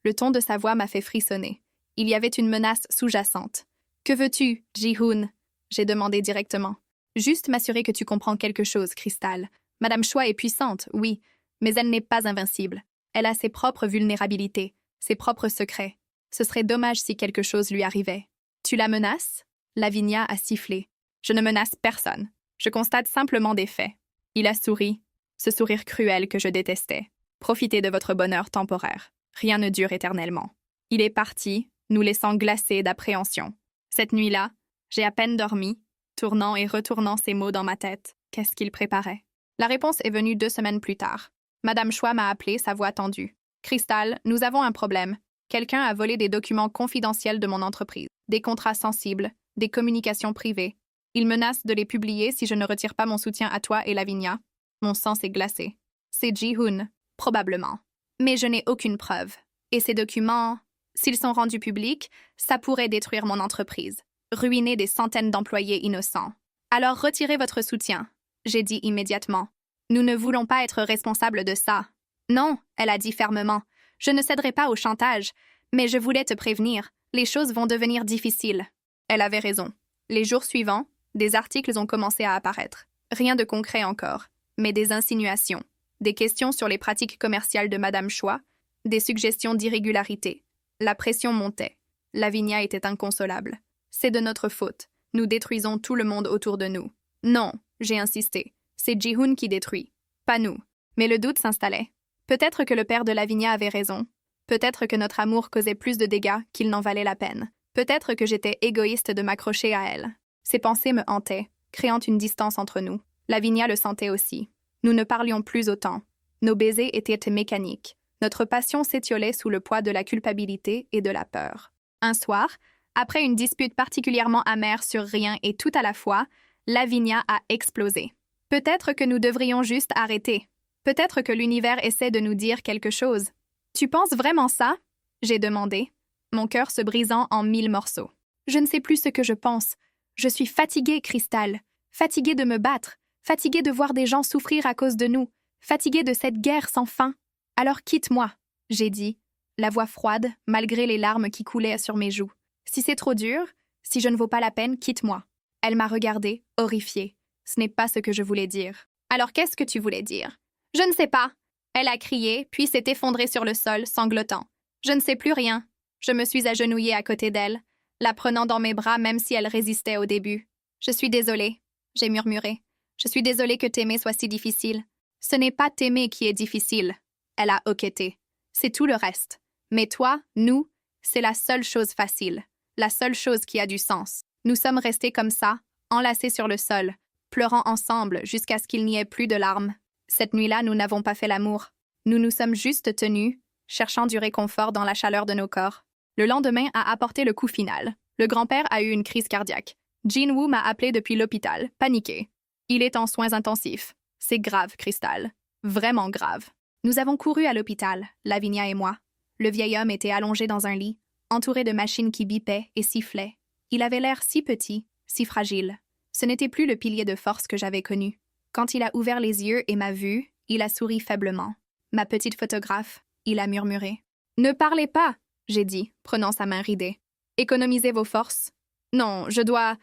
Le ton de sa voix m'a fait frissonner. Il y avait une menace sous-jacente. « Que veux-tu, Ji-hoon » j'ai demandé directement. « Juste m'assurer que tu comprends quelque chose, Cristal. Madame Choi est puissante, oui, mais elle n'est pas invincible. Elle a ses propres vulnérabilités, ses propres secrets. Ce serait dommage si quelque chose lui arrivait. »« Tu la menaces » Lavinia a sifflé. « Je ne menace personne. Je constate simplement des faits. » Il a souri, ce sourire cruel que je détestais. « Profitez de votre bonheur temporaire. Rien ne dure éternellement. » Il est parti, nous laissant glacés d'appréhension. Cette nuit-là, j'ai à peine dormi, tournant et retournant ces mots dans ma tête. Qu'est-ce qu'il préparait? La réponse est venue 2 semaines plus tard. Madame Choi m'a appelé, sa voix tendue. « Cristal, nous avons un problème. Quelqu'un a volé des documents confidentiels de mon entreprise, des contrats sensibles, des communications privées. Il menace de les publier si je ne retire pas mon soutien à toi et Lavinia. » Mon sang s'est glacé. C'est Ji-hoon, probablement. Mais je n'ai aucune preuve. Et ces documents, s'ils sont rendus publics, ça pourrait détruire mon entreprise, ruiner des centaines d'employés innocents. Alors retirez votre soutien, j'ai dit immédiatement. Nous ne voulons pas être responsables de ça. Non, elle a dit fermement. Je ne céderai pas au chantage, mais je voulais te prévenir. Les choses vont devenir difficiles. Elle avait raison. Les jours suivants, des articles ont commencé à apparaître. Rien de concret encore, mais des insinuations, des questions sur les pratiques commerciales de Madame Choi, des suggestions d'irrégularité. La pression montait. Lavinia était inconsolable. C'est de notre faute. Nous détruisons tout le monde autour de nous. Non, j'ai insisté. C'est Ji-hoon qui détruit, pas nous. Mais le doute s'installait. Peut-être que le père de Lavinia avait raison. Peut-être que notre amour causait plus de dégâts qu'il n'en valait la peine. Peut-être que j'étais égoïste de m'accrocher à elle. Ces pensées me hantaient, créant une distance entre nous. Lavinia le sentait aussi. Nous ne parlions plus autant. Nos baisers étaient mécaniques. Notre passion s'étiolait sous le poids de la culpabilité et de la peur. Un soir, après une dispute particulièrement amère sur rien et tout à la fois, Lavinia a explosé. Peut-être que nous devrions juste arrêter. Peut-être que l'univers essaie de nous dire quelque chose. « Tu penses vraiment ça ?» j'ai demandé, mon cœur se brisant en 1000 morceaux. Je ne sais plus ce que je pense. Je suis fatiguée, Cristal. Fatiguée de me battre. Fatiguée de voir des gens souffrir à cause de nous. Fatiguée de cette guerre sans fin. Alors quitte-moi, j'ai dit, la voix froide, malgré les larmes qui coulaient sur mes joues. Si c'est trop dur, si je ne vaux pas la peine, quitte-moi. Elle m'a regardée, horrifiée. Ce n'est pas ce que je voulais dire. Alors qu'est-ce que tu voulais dire? Je ne sais pas. Elle a crié, puis s'est effondrée sur le sol, sanglotant. Je ne sais plus rien. Je me suis agenouillée à côté d'elle, la prenant dans mes bras même si elle résistait au début. Je suis désolée, j'ai murmuré. Je suis désolée que t'aimer soit si difficile. Ce n'est pas t'aimer qui est difficile. Elle a hoqueté. C'est tout le reste. Mais toi, nous, c'est la seule chose facile, la seule chose qui a du sens. Nous sommes restés comme ça, enlacés sur le sol, pleurant ensemble jusqu'à ce qu'il n'y ait plus de larmes. Cette nuit-là, nous n'avons pas fait l'amour. Nous nous sommes juste tenus, cherchant du réconfort dans la chaleur de nos corps. Le lendemain a apporté le coup final. Le grand-père a eu une crise cardiaque. Jin-woo m'a appelé depuis l'hôpital, paniqué. Il est en soins intensifs. C'est grave, Cristal. Vraiment grave. Nous avons couru à l'hôpital, Lavinia et moi. Le vieil homme était allongé dans un lit, entouré de machines qui bipaient et sifflaient. Il avait l'air si petit, si fragile. Ce n'était plus le pilier de force que j'avais connu. Quand il a ouvert les yeux et m'a vu, il a souri faiblement. Ma petite photographe, il a murmuré. Ne parlez pas, j'ai dit, prenant sa main ridée. Économisez vos forces. Non, je dois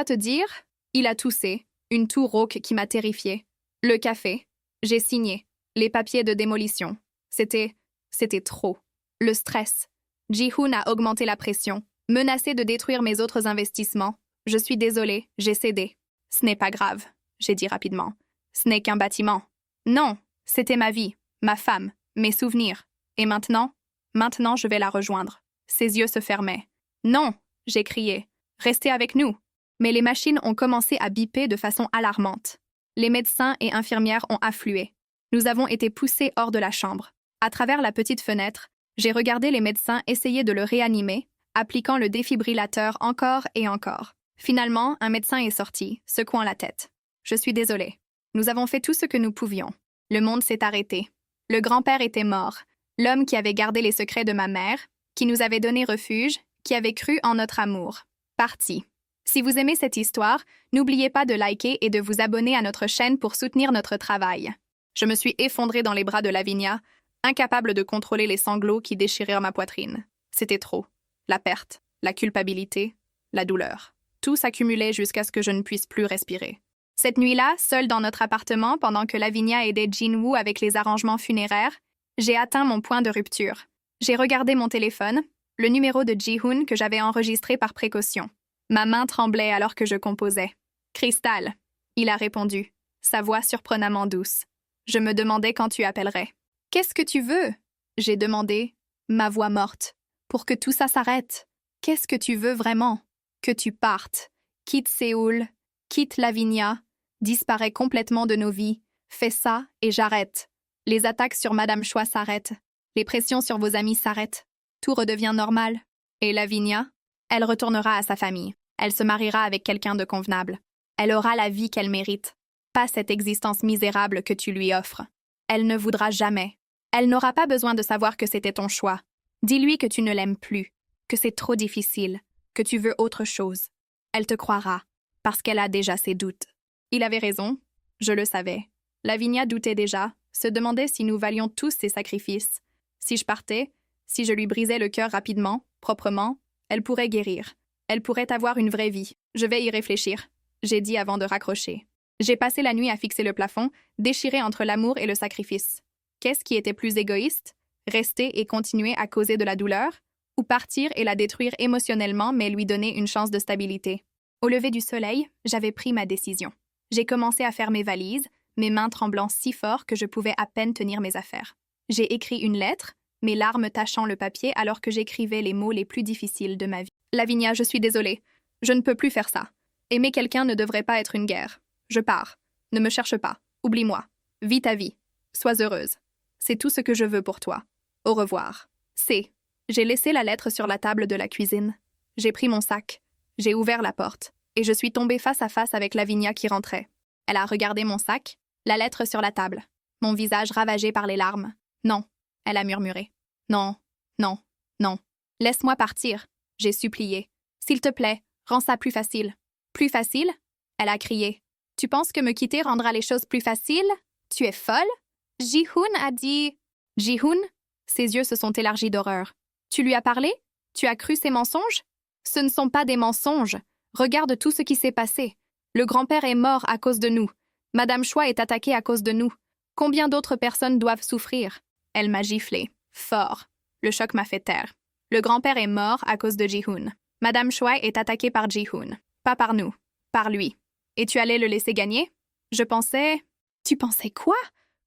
te dire. Il a toussé, une toux rauque qui m'a terrifiée. Le café. J'ai signé. Les papiers de démolition. C'était trop. Le stress. Ji-hoon a augmenté la pression, menacé de détruire mes autres investissements. Je suis désolée, j'ai cédé. Ce n'est pas grave, j'ai dit rapidement. Ce n'est qu'un bâtiment. Non, c'était ma vie, ma femme, mes souvenirs. Et maintenant, je vais la rejoindre. Ses yeux se fermaient. Non, j'ai crié. Restez avec nous. Mais les machines ont commencé à biper de façon alarmante. Les médecins et infirmières ont afflué. Nous avons été poussés hors de la chambre. À travers la petite fenêtre, j'ai regardé les médecins essayer de le réanimer, appliquant le défibrillateur encore et encore. Finalement, un médecin est sorti, secouant la tête. Je suis désolée. Nous avons fait tout ce que nous pouvions. Le monde s'est arrêté. Le grand-père était mort. L'homme qui avait gardé les secrets de ma mère, qui nous avait donné refuge, qui avait cru en notre amour. Parti. Si vous aimez cette histoire, n'oubliez pas de liker et de vous abonner à notre chaîne pour soutenir notre travail. Je me suis effondrée dans les bras de Lavinia, incapable de contrôler les sanglots qui déchirèrent ma poitrine. C'était trop. La perte, la culpabilité, la douleur. Tout s'accumulait jusqu'à ce que je ne puisse plus respirer. Cette nuit-là, seule dans notre appartement pendant que Lavinia aidait Jin-woo avec les arrangements funéraires, j'ai atteint mon point de rupture. J'ai regardé mon téléphone, le numéro de Ji-hoon que j'avais enregistré par précaution. Ma main tremblait alors que je composais. « Crystal », il a répondu, sa voix surprenamment douce. Je me demandais quand tu appellerais. « Qu'est-ce que tu veux ?» j'ai demandé, ma voix morte. « Pour que tout ça s'arrête. Qu'est-ce que tu veux vraiment ? Que tu partes. Quitte Séoul, quitte Lavinia, disparaît complètement de nos vies. Fais ça et j'arrête. Les attaques sur Madame Choi s'arrêtent. Les pressions sur vos amis s'arrêtent. Tout redevient normal. Et Lavinia, elle retournera à sa famille. Elle se mariera avec quelqu'un de convenable. Elle aura la vie qu'elle mérite. Pas cette existence misérable que tu lui offres. Elle ne voudra jamais. Elle n'aura pas besoin de savoir que c'était ton choix. Dis-lui que tu ne l'aimes plus, que c'est trop difficile, que tu veux autre chose. Elle te croira, parce qu'elle a déjà ses doutes. Il avait raison, je le savais. Lavinia doutait déjà, se demandait si nous valions tous ses sacrifices. Si je partais, si je lui brisais le cœur rapidement, proprement, elle pourrait guérir. Elle pourrait avoir une vraie vie. Je vais y réfléchir, j'ai dit avant de raccrocher. J'ai passé la nuit à fixer le plafond, déchiré entre l'amour et le sacrifice. Qu'est-ce qui était plus égoïste? Rester et continuer à causer de la douleur? Ou partir et la détruire émotionnellement mais lui donner une chance de stabilité? Au lever du soleil, j'avais pris ma décision. J'ai commencé à faire mes valises, mes mains tremblant si fort que je pouvais à peine tenir mes affaires. J'ai écrit une lettre, mes larmes tachant le papier alors que j'écrivais les mots les plus difficiles de ma vie. Lavinia, je suis désolée. Je ne peux plus faire ça. Aimer quelqu'un ne devrait pas être une guerre. Je pars. Ne me cherche pas. Oublie-moi. Vis ta vie. Sois heureuse. C'est tout ce que je veux pour toi. Au revoir. C. J'ai laissé la lettre sur la table de la cuisine. J'ai pris mon sac. J'ai ouvert la porte. Et je suis tombée face à face avec Lavinia qui rentrait. Elle a regardé mon sac, la lettre sur la table. Mon visage ravagé par les larmes. Non, elle a murmuré. Non, non, non. Laisse-moi partir. J'ai supplié. S'il te plaît, rends ça plus facile. Plus facile? Elle a crié. Tu penses que me quitter rendra les choses plus faciles? Tu es folle? Ji-hoon a dit... Ji-hoon? Ses yeux se sont élargis d'horreur. Tu lui as parlé? Tu as cru ses mensonges? Ce ne sont pas des mensonges. Regarde tout ce qui s'est passé. Le grand-père est mort à cause de nous. Madame Choi est attaquée à cause de nous. Combien d'autres personnes doivent souffrir? Elle m'a giflé. Fort. Le choc m'a fait taire. Le grand-père est mort à cause de Ji-hoon. Madame Choi est attaquée par Ji-hoon. Pas par nous. Par lui. Et tu allais le laisser gagner? Je pensais... Tu pensais quoi?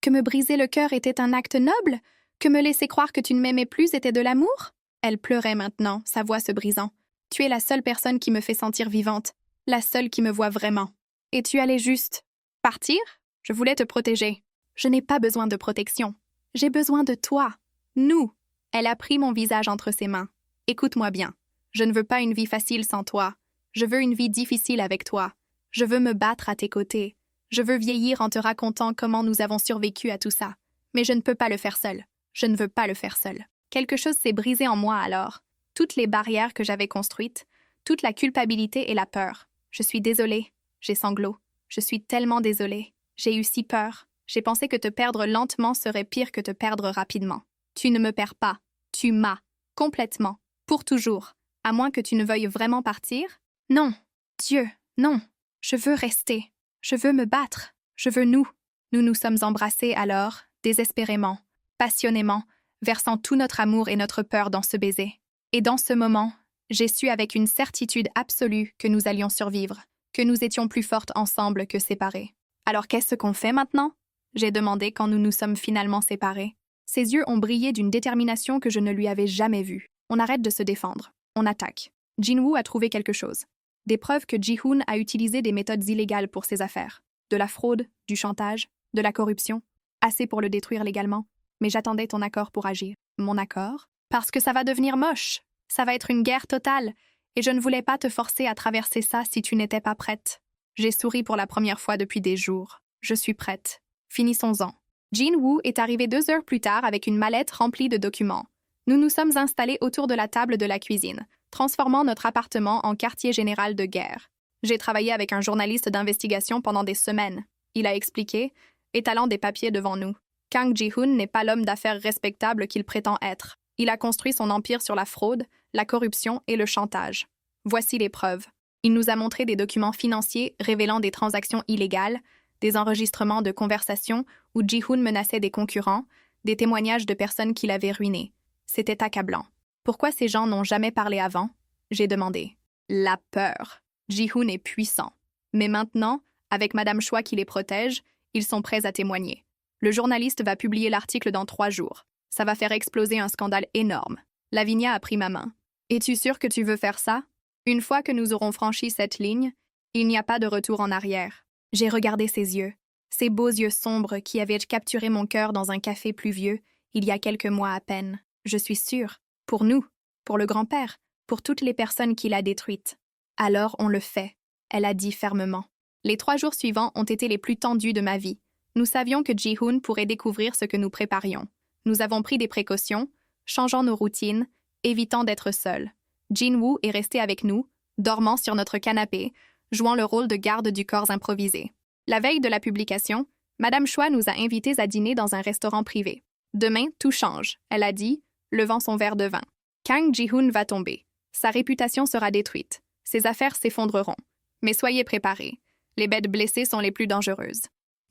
Que me briser le cœur était un acte noble? Que me laisser croire que tu ne m'aimais plus était de l'amour? Elle pleurait maintenant, sa voix se brisant. Tu es la seule personne qui me fait sentir vivante. La seule qui me voit vraiment. Et tu allais juste... Partir? Je voulais te protéger. Je n'ai pas besoin de protection. J'ai besoin de toi. Nous. Elle a pris mon visage entre ses mains. Écoute-moi bien. Je ne veux pas une vie facile sans toi. Je veux une vie difficile avec toi. Je veux me battre à tes côtés. Je veux vieillir en te racontant comment nous avons survécu à tout ça. Mais je ne peux pas le faire seule. Je ne veux pas le faire seule. Quelque chose s'est brisé en moi alors. Toutes les barrières que j'avais construites, toute la culpabilité et la peur. Je suis désolée. J'ai sanglots. Je suis tellement désolée. J'ai eu si peur. J'ai pensé que te perdre lentement serait pire que te perdre rapidement. Tu ne me perds pas. Tu m'as. Complètement. Pour toujours. À moins que tu ne veuilles vraiment partir? Non. Dieu, non. Je veux rester. Je veux me battre. Je veux nous. Nous nous sommes embrassés alors, désespérément, passionnément, versant tout notre amour et notre peur dans ce baiser. Et dans ce moment, j'ai su avec une certitude absolue que nous allions survivre, que nous étions plus fortes ensemble que séparées. Alors qu'est-ce qu'on fait maintenant? J'ai demandé quand nous nous sommes finalement séparés. Ses yeux ont brillé d'une détermination que je ne lui avais jamais vue. On arrête de se défendre. On attaque. Jin-woo a trouvé quelque chose. Des preuves que Ji-hoon a utilisé des méthodes illégales pour ses affaires. De la fraude, du chantage, de la corruption. Assez pour le détruire légalement. Mais j'attendais ton accord pour agir. Mon accord? Parce que ça va devenir moche. Ça va être une guerre totale. Et je ne voulais pas te forcer à traverser ça si tu n'étais pas prête. J'ai souri pour la première fois depuis des jours. Je suis prête. Finissons-en. Jin-woo est arrivé 2 heures plus tard avec une mallette remplie de documents. Nous nous sommes installés autour de la table de la cuisine, transformant notre appartement en quartier général de guerre. J'ai travaillé avec un journaliste d'investigation pendant des semaines. Il a expliqué, étalant des papiers devant nous. Kang Ji-hoon n'est pas l'homme d'affaires respectable qu'il prétend être. Il a construit son empire sur la fraude, la corruption et le chantage. Voici les preuves. Il nous a montré des documents financiers révélant des transactions illégales, des enregistrements de conversations où Ji-hoon menaçait des concurrents, des témoignages de personnes qu'il avait ruinées. C'était accablant. Pourquoi ces gens n'ont jamais parlé avant? J'ai demandé. La peur. Ji-hoon est puissant. Mais maintenant, avec Madame Choi qui les protège, ils sont prêts à témoigner. Le journaliste va publier l'article dans 3 jours. Ça va faire exploser un scandale énorme. Lavinia a pris ma main. Es-tu sûr que tu veux faire ça? Une fois que nous aurons franchi cette ligne, il n'y a pas de retour en arrière. J'ai regardé ses yeux, ces beaux yeux sombres qui avaient capturé mon cœur dans un café pluvieux il y a quelques mois à peine. Je suis sûre, pour nous, pour le grand-père, pour toutes les personnes qu'il a détruites. Alors on le fait, elle a dit fermement. Les 3 jours suivants ont été les plus tendus de ma vie. Nous savions que Ji-hoon pourrait découvrir ce que nous préparions. Nous avons pris des précautions, changeant nos routines, évitant d'être seuls. Jin-woo est resté avec nous, dormant sur notre canapé, jouant le rôle de garde du corps improvisé. La veille de la publication, Madame Choi nous a invités à dîner dans un restaurant privé. Demain, tout change, elle a dit, levant son verre de vin. Kang Ji-hoon va tomber. Sa réputation sera détruite. Ses affaires s'effondreront. Mais soyez préparés. Les bêtes blessées sont les plus dangereuses.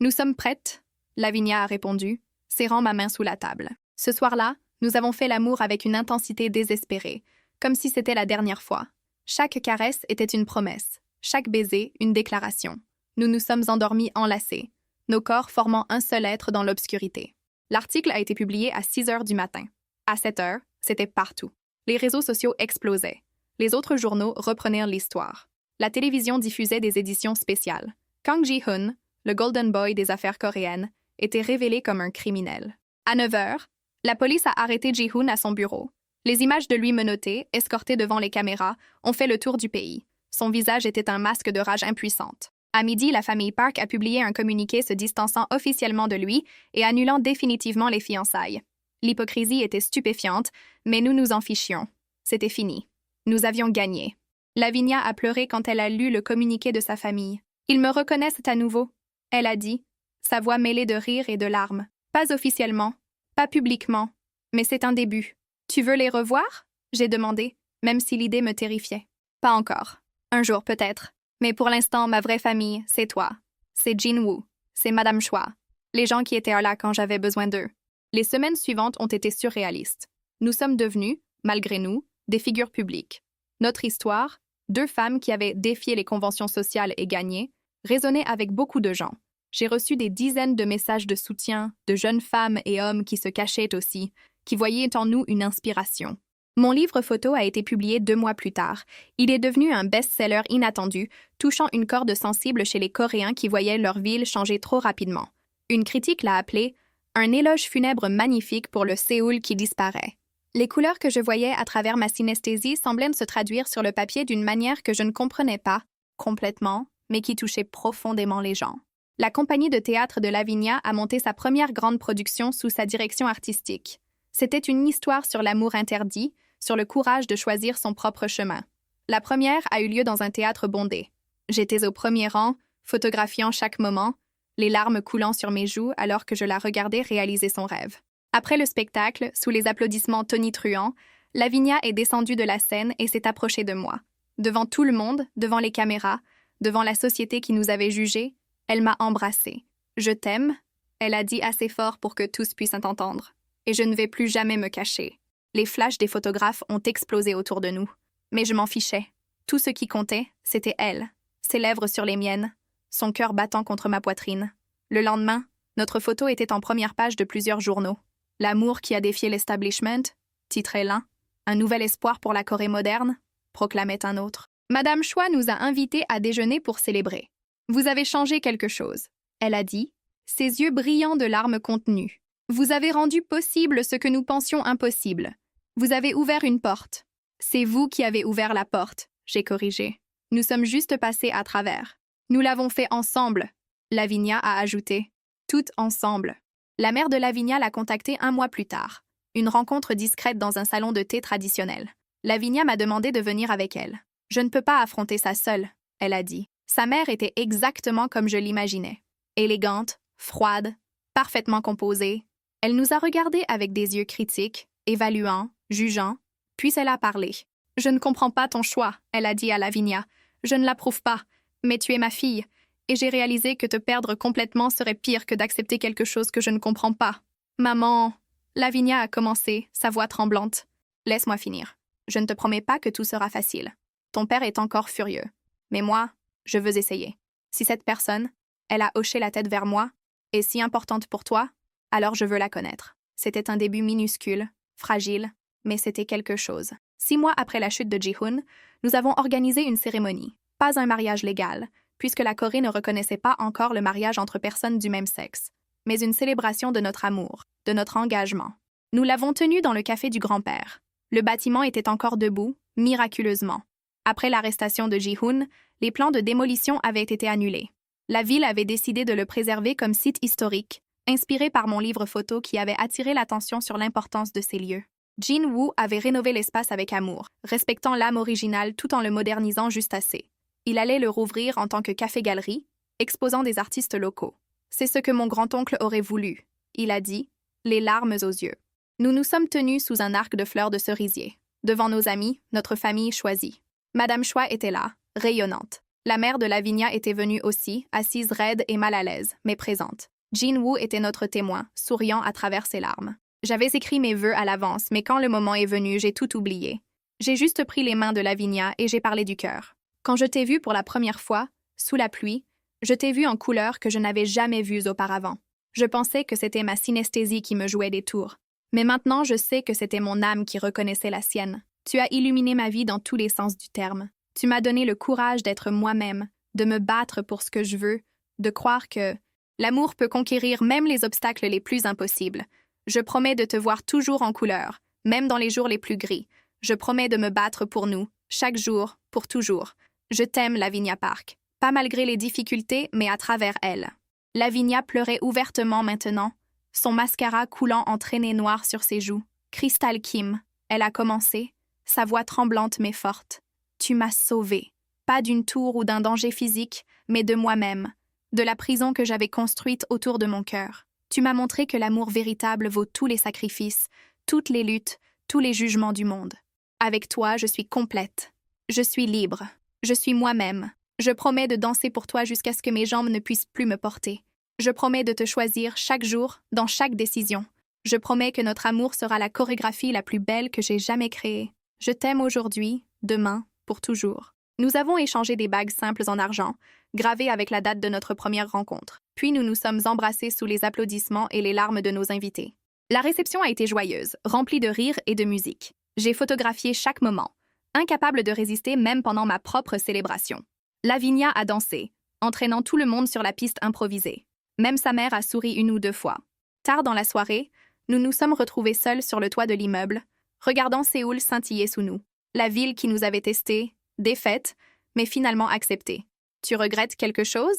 Nous sommes prêtes, Lavinia a répondu, serrant ma main sous la table. Ce soir-là, nous avons fait l'amour avec une intensité désespérée, comme si c'était la dernière fois. Chaque caresse était une promesse, chaque baiser une déclaration. Nous nous sommes endormis enlacés, nos corps formant un seul être dans l'obscurité. L'article a été publié à 6 heures du matin. À 7 heures, c'était partout. Les réseaux sociaux explosaient. Les autres journaux reprenaient l'histoire. La télévision diffusait des éditions spéciales. Kang Ji-hoon, le Golden Boy des affaires coréennes, était révélé comme un criminel. À 9 heures, la police a arrêté Ji-hoon à son bureau. Les images de lui menotté, escorté devant les caméras, ont fait le tour du pays. Son visage était un masque de rage impuissante. À midi, la famille Park a publié un communiqué se distançant officiellement de lui et annulant définitivement les fiançailles. L'hypocrisie était stupéfiante, mais nous nous en fichions. C'était fini. Nous avions gagné. Lavinia a pleuré quand elle a lu le communiqué de sa famille. « Ils me reconnaissent à nouveau », elle a dit, sa voix mêlée de rire et de larmes. « Pas officiellement, pas publiquement, mais c'est un début. Tu veux les revoir ?» j'ai demandé, même si l'idée me terrifiait. « Pas encore. Un jour peut-être. Mais pour l'instant, ma vraie famille, c'est toi. C'est Jin-woo. C'est Madame Choi. Les gens qui étaient là quand j'avais besoin d'eux. » Les semaines suivantes ont été surréalistes. Nous sommes devenus, malgré nous, des figures publiques. Notre histoire, 2 femmes qui avaient défié les conventions sociales et gagné, résonnait avec beaucoup de gens. J'ai reçu des dizaines de messages de soutien, de jeunes femmes et hommes qui se cachaient aussi, qui voyaient en nous une inspiration. Mon livre photo a été publié 2 mois plus tard. Il est devenu un best-seller inattendu, touchant une corde sensible chez les Coréens qui voyaient leur ville changer trop rapidement. Une critique l'a appelé « un éloge funèbre magnifique pour le Séoul qui disparaît ». Les couleurs que je voyais à travers ma synesthésie semblaient se traduire sur le papier d'une manière que je ne comprenais pas, complètement, mais qui touchait profondément les gens. La compagnie de théâtre de Lavinia a monté sa première grande production sous sa direction artistique. C'était une histoire sur l'amour interdit, sur le courage de choisir son propre chemin. La première a eu lieu dans un théâtre bondé. J'étais au premier rang, photographiant chaque moment, les larmes coulant sur mes joues alors que je la regardais réaliser son rêve. Après le spectacle, sous les applaudissements tonitruants, Lavinia est descendue de la scène et s'est approchée de moi. Devant tout le monde, devant les caméras, devant la société qui nous avait jugés, elle m'a embrassée. « Je t'aime », elle a dit assez fort pour que tous puissent entendre. Et je ne vais plus jamais me cacher. Les flashs des photographes ont explosé autour de nous. Mais je m'en fichais. Tout ce qui comptait, c'était elle. Ses lèvres sur les miennes, son cœur battant contre ma poitrine. Le lendemain, notre photo était en première page de plusieurs journaux. « L'amour qui a défié l'establishment », titrait l'un. « Un nouvel espoir pour la Corée moderne », proclamait un autre. Madame Choi nous a invités à déjeuner pour célébrer. « Vous avez changé quelque chose », elle a dit, ses yeux brillants de larmes contenues. « Vous avez rendu possible ce que nous pensions impossible. Vous avez ouvert une porte. »« C'est vous qui avez ouvert la porte », j'ai corrigé. « Nous sommes juste passés à travers. Nous l'avons fait ensemble », Lavinia a ajouté. « Toutes ensemble. » La mère de Lavinia l'a contactée un mois plus tard. Une rencontre discrète dans un salon de thé traditionnel. Lavinia m'a demandé de venir avec elle. « Je ne peux pas affronter ça seule », elle a dit. Sa mère était exactement comme je l'imaginais. Élégante, froide, parfaitement composée. Elle nous a regardés avec des yeux critiques, évaluants, jugeants, puis elle a parlé. « Je ne comprends pas ton choix », elle a dit à Lavinia. « Je ne l'approuve pas, mais tu es ma fille, et j'ai réalisé que te perdre complètement serait pire que d'accepter quelque chose que je ne comprends pas. »« Maman... » Lavinia a commencé, sa voix tremblante. « Laisse-moi finir. Je ne te promets pas que tout sera facile. Ton père est encore furieux. Mais moi, je veux essayer. Si cette personne, elle a hoché la tête vers moi, est si importante pour toi, alors je veux la connaître. » C'était un début minuscule, fragile, mais c'était quelque chose. 6 mois après la chute de Ji-hoon, nous avons organisé une cérémonie. Pas un mariage légal, puisque la Corée ne reconnaissait pas encore le mariage entre personnes du même sexe, mais une célébration de notre amour, de notre engagement. Nous l'avons tenu dans le café du grand-père. Le bâtiment était encore debout, miraculeusement. Après l'arrestation de Ji-hoon, les plans de démolition avaient été annulés. La ville avait décidé de le préserver comme site historique, inspiré par mon livre photo qui avait attiré l'attention sur l'importance de ces lieux. Jin-woo avait rénové l'espace avec amour, respectant l'âme originale tout en le modernisant juste assez. Il allait le rouvrir en tant que café-galerie, exposant des artistes locaux. « C'est ce que mon grand-oncle aurait voulu », il a dit, les larmes aux yeux. Nous nous sommes tenus sous un arc de fleurs de cerisier, devant nos amis, notre famille choisie. Madame Choi était là, rayonnante. La mère de Lavinia était venue aussi, assise raide et mal à l'aise, mais présente. Jin-woo était notre témoin, souriant à travers ses larmes. J'avais écrit mes vœux à l'avance, mais quand le moment est venu, j'ai tout oublié. J'ai juste pris les mains de Lavinia et j'ai parlé du cœur. Quand je t'ai vue pour la première fois, sous la pluie, je t'ai vue en couleurs que je n'avais jamais vues auparavant. Je pensais que c'était ma synesthésie qui me jouait des tours. Mais maintenant, je sais que c'était mon âme qui reconnaissait la sienne. Tu as illuminé ma vie dans tous les sens du terme. Tu m'as donné le courage d'être moi-même, de me battre pour ce que je veux, de croire que l'amour peut conquérir même les obstacles les plus impossibles. Je promets de te voir toujours en couleur, même dans les jours les plus gris. Je promets de me battre pour nous, chaque jour, pour toujours. Je t'aime, Lavinia Park. Pas malgré les difficultés, mais à travers elles. Lavinia pleurait ouvertement maintenant, son mascara coulant en traînées noires sur ses joues. Crystal Kim, elle a commencé, sa voix tremblante mais forte. Tu m'as sauvée. Pas d'une tour ou d'un danger physique, mais de moi-même, de la prison que j'avais construite autour de mon cœur. Tu m'as montré que l'amour véritable vaut tous les sacrifices, toutes les luttes, tous les jugements du monde. Avec toi, je suis complète. Je suis libre. Je suis moi-même. Je promets de danser pour toi jusqu'à ce que mes jambes ne puissent plus me porter. Je promets de te choisir chaque jour, dans chaque décision. Je promets que notre amour sera la chorégraphie la plus belle que j'ai jamais créée. Je t'aime aujourd'hui, demain, pour toujours. Nous avons échangé des bagues simples en argent, gravées avec la date de notre première rencontre. Puis nous nous sommes embrassés sous les applaudissements et les larmes de nos invités. La réception a été joyeuse, remplie de rires et de musique. J'ai photographié chaque moment, incapable de résister même pendant ma propre célébration. Lavinia a dansé, entraînant tout le monde sur la piste improvisée. Même sa mère a souri 1 ou 2 fois. Tard dans la soirée, nous nous sommes retrouvés seuls sur le toit de l'immeuble, regardant Séoul scintiller sous nous. La ville qui nous avait testés, défaite, mais finalement acceptée. « Tu regrettes quelque chose ?»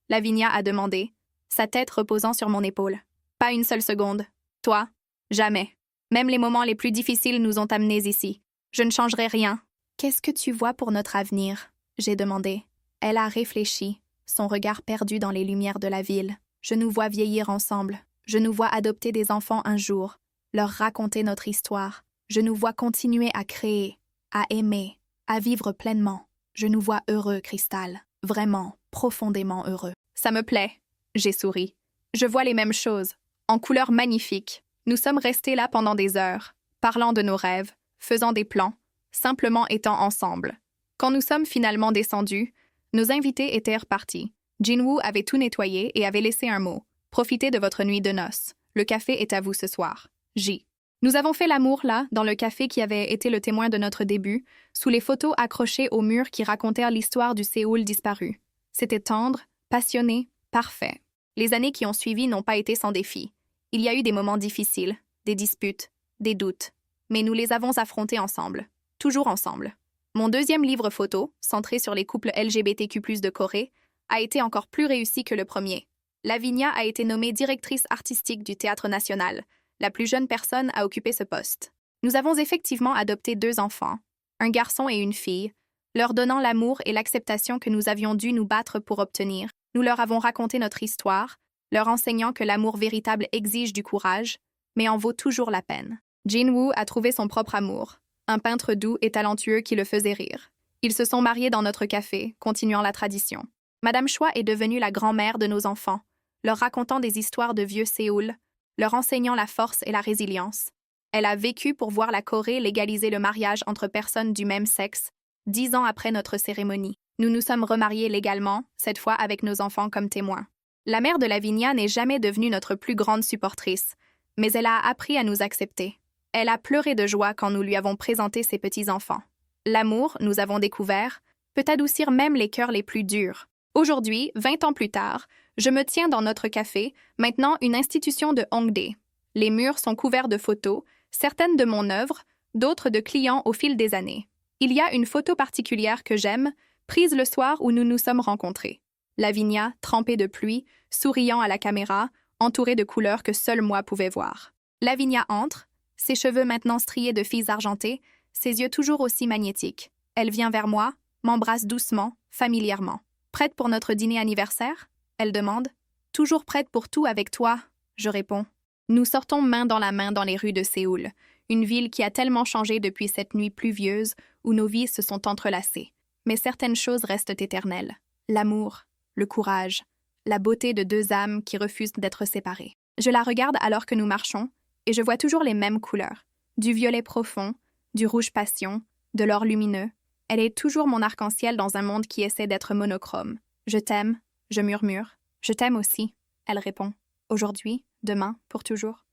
Lavinia a demandé, sa tête reposant sur mon épaule. « Pas une seule seconde. Toi, jamais. Même les moments les plus difficiles nous ont amenés ici. Je ne changerai rien. »« Qu'est-ce que tu vois pour notre avenir ?» j'ai demandé. Elle a réfléchi, son regard perdu dans les lumières de la ville. Je nous vois vieillir ensemble. Je nous vois adopter des enfants un jour, leur raconter notre histoire. Je nous vois continuer à créer, à aimer, à vivre pleinement. Je nous vois heureux, Cristal. Vraiment, profondément heureux. Ça me plaît. J'ai souri. Je vois les mêmes choses, en couleurs magnifiques. Nous sommes restés là pendant des heures, parlant de nos rêves, faisant des plans, simplement étant ensemble. Quand nous sommes finalement descendus, nos invités étaient repartis. Jinwoo avait tout nettoyé et avait laissé un mot. « Profitez de votre nuit de noces. Le café est à vous ce soir. J. » Nous avons fait l'amour là, dans le café qui avait été le témoin de notre début, sous les photos accrochées au mur qui racontèrent l'histoire du Séoul disparu. C'était tendre, passionné, parfait. Les années qui ont suivi n'ont pas été sans défis. Il y a eu des moments difficiles, des disputes, des doutes. Mais nous les avons affrontés ensemble. Toujours ensemble. Mon deuxième livre photo, centré sur les couples LGBTQ+ de Corée, a été encore plus réussi que le premier. Lavinia a été nommée directrice artistique du Théâtre national, la plus jeune personne à occuper ce poste. Nous avons effectivement adopté 2 enfants, un garçon et une fille, leur donnant l'amour et l'acceptation que nous avions dû nous battre pour obtenir. Nous leur avons raconté notre histoire, leur enseignant que l'amour véritable exige du courage, mais en vaut toujours la peine. Jinwoo a trouvé son propre amour, un peintre doux et talentueux qui le faisait rire. Ils se sont mariés dans notre café, continuant la tradition. Madame Choi est devenue la grand-mère de nos enfants, leur racontant des histoires de vieux Séoul, leur enseignant la force et la résilience. Elle a vécu pour voir la Corée légaliser le mariage entre personnes du même sexe, 10 ans après notre cérémonie. Nous nous sommes remariés légalement, cette fois avec nos enfants comme témoins. La mère de Lavinia n'est jamais devenue notre plus grande supportrice, mais elle a appris à nous accepter. Elle a pleuré de joie quand nous lui avons présenté ses petits-enfants. L'amour, nous avons découvert, peut adoucir même les cœurs les plus durs. Aujourd'hui, 20 ans plus tard, je me tiens dans notre café, maintenant une institution de Hongdae. Les murs sont couverts de photos, certaines de mon œuvre, d'autres de clients au fil des années. Il y a une photo particulière que j'aime, prise le soir où nous nous sommes rencontrés. Lavinia, trempée de pluie, souriant à la caméra, entourée de couleurs que seul moi pouvais voir. Lavinia entre, ses cheveux maintenant striés de fils argentés, ses yeux toujours aussi magnétiques. Elle vient vers moi, m'embrasse doucement, familièrement. « Prête pour notre dîner anniversaire ?» Elle demande. « Toujours prête pour tout avec toi ?» Je réponds. Nous sortons main dans la main dans les rues de Séoul, une ville qui a tellement changé depuis cette nuit pluvieuse où nos vies se sont entrelacées. Mais certaines choses restent éternelles. L'amour, le courage, la beauté de 2 âmes qui refusent d'être séparées. Je la regarde alors que nous marchons, et je vois toujours les mêmes couleurs. Du violet profond, du rouge passion, de l'or lumineux. Elle est toujours mon arc-en-ciel dans un monde qui essaie d'être monochrome. Je t'aime, je murmure. Je t'aime aussi, elle répond. Aujourd'hui, demain, pour toujours.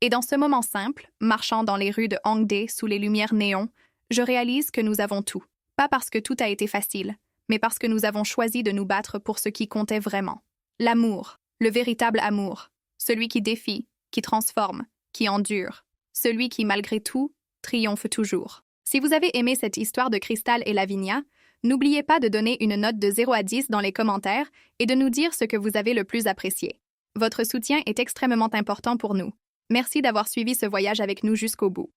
Et dans ce moment simple, marchant dans les rues de Hongdae sous les lumières néons, je réalise que nous avons tout. Pas parce que tout a été facile, mais parce que nous avons choisi de nous battre pour ce qui comptait vraiment. L'amour, le véritable amour, celui qui défie, qui transforme, qui endure, celui qui, malgré tout, triomphe toujours. Si vous avez aimé cette histoire de Cristal et Lavinia, n'oubliez pas de donner une note de 0 à 10 dans les commentaires et de nous dire ce que vous avez le plus apprécié. Votre soutien est extrêmement important pour nous. Merci d'avoir suivi ce voyage avec nous jusqu'au bout.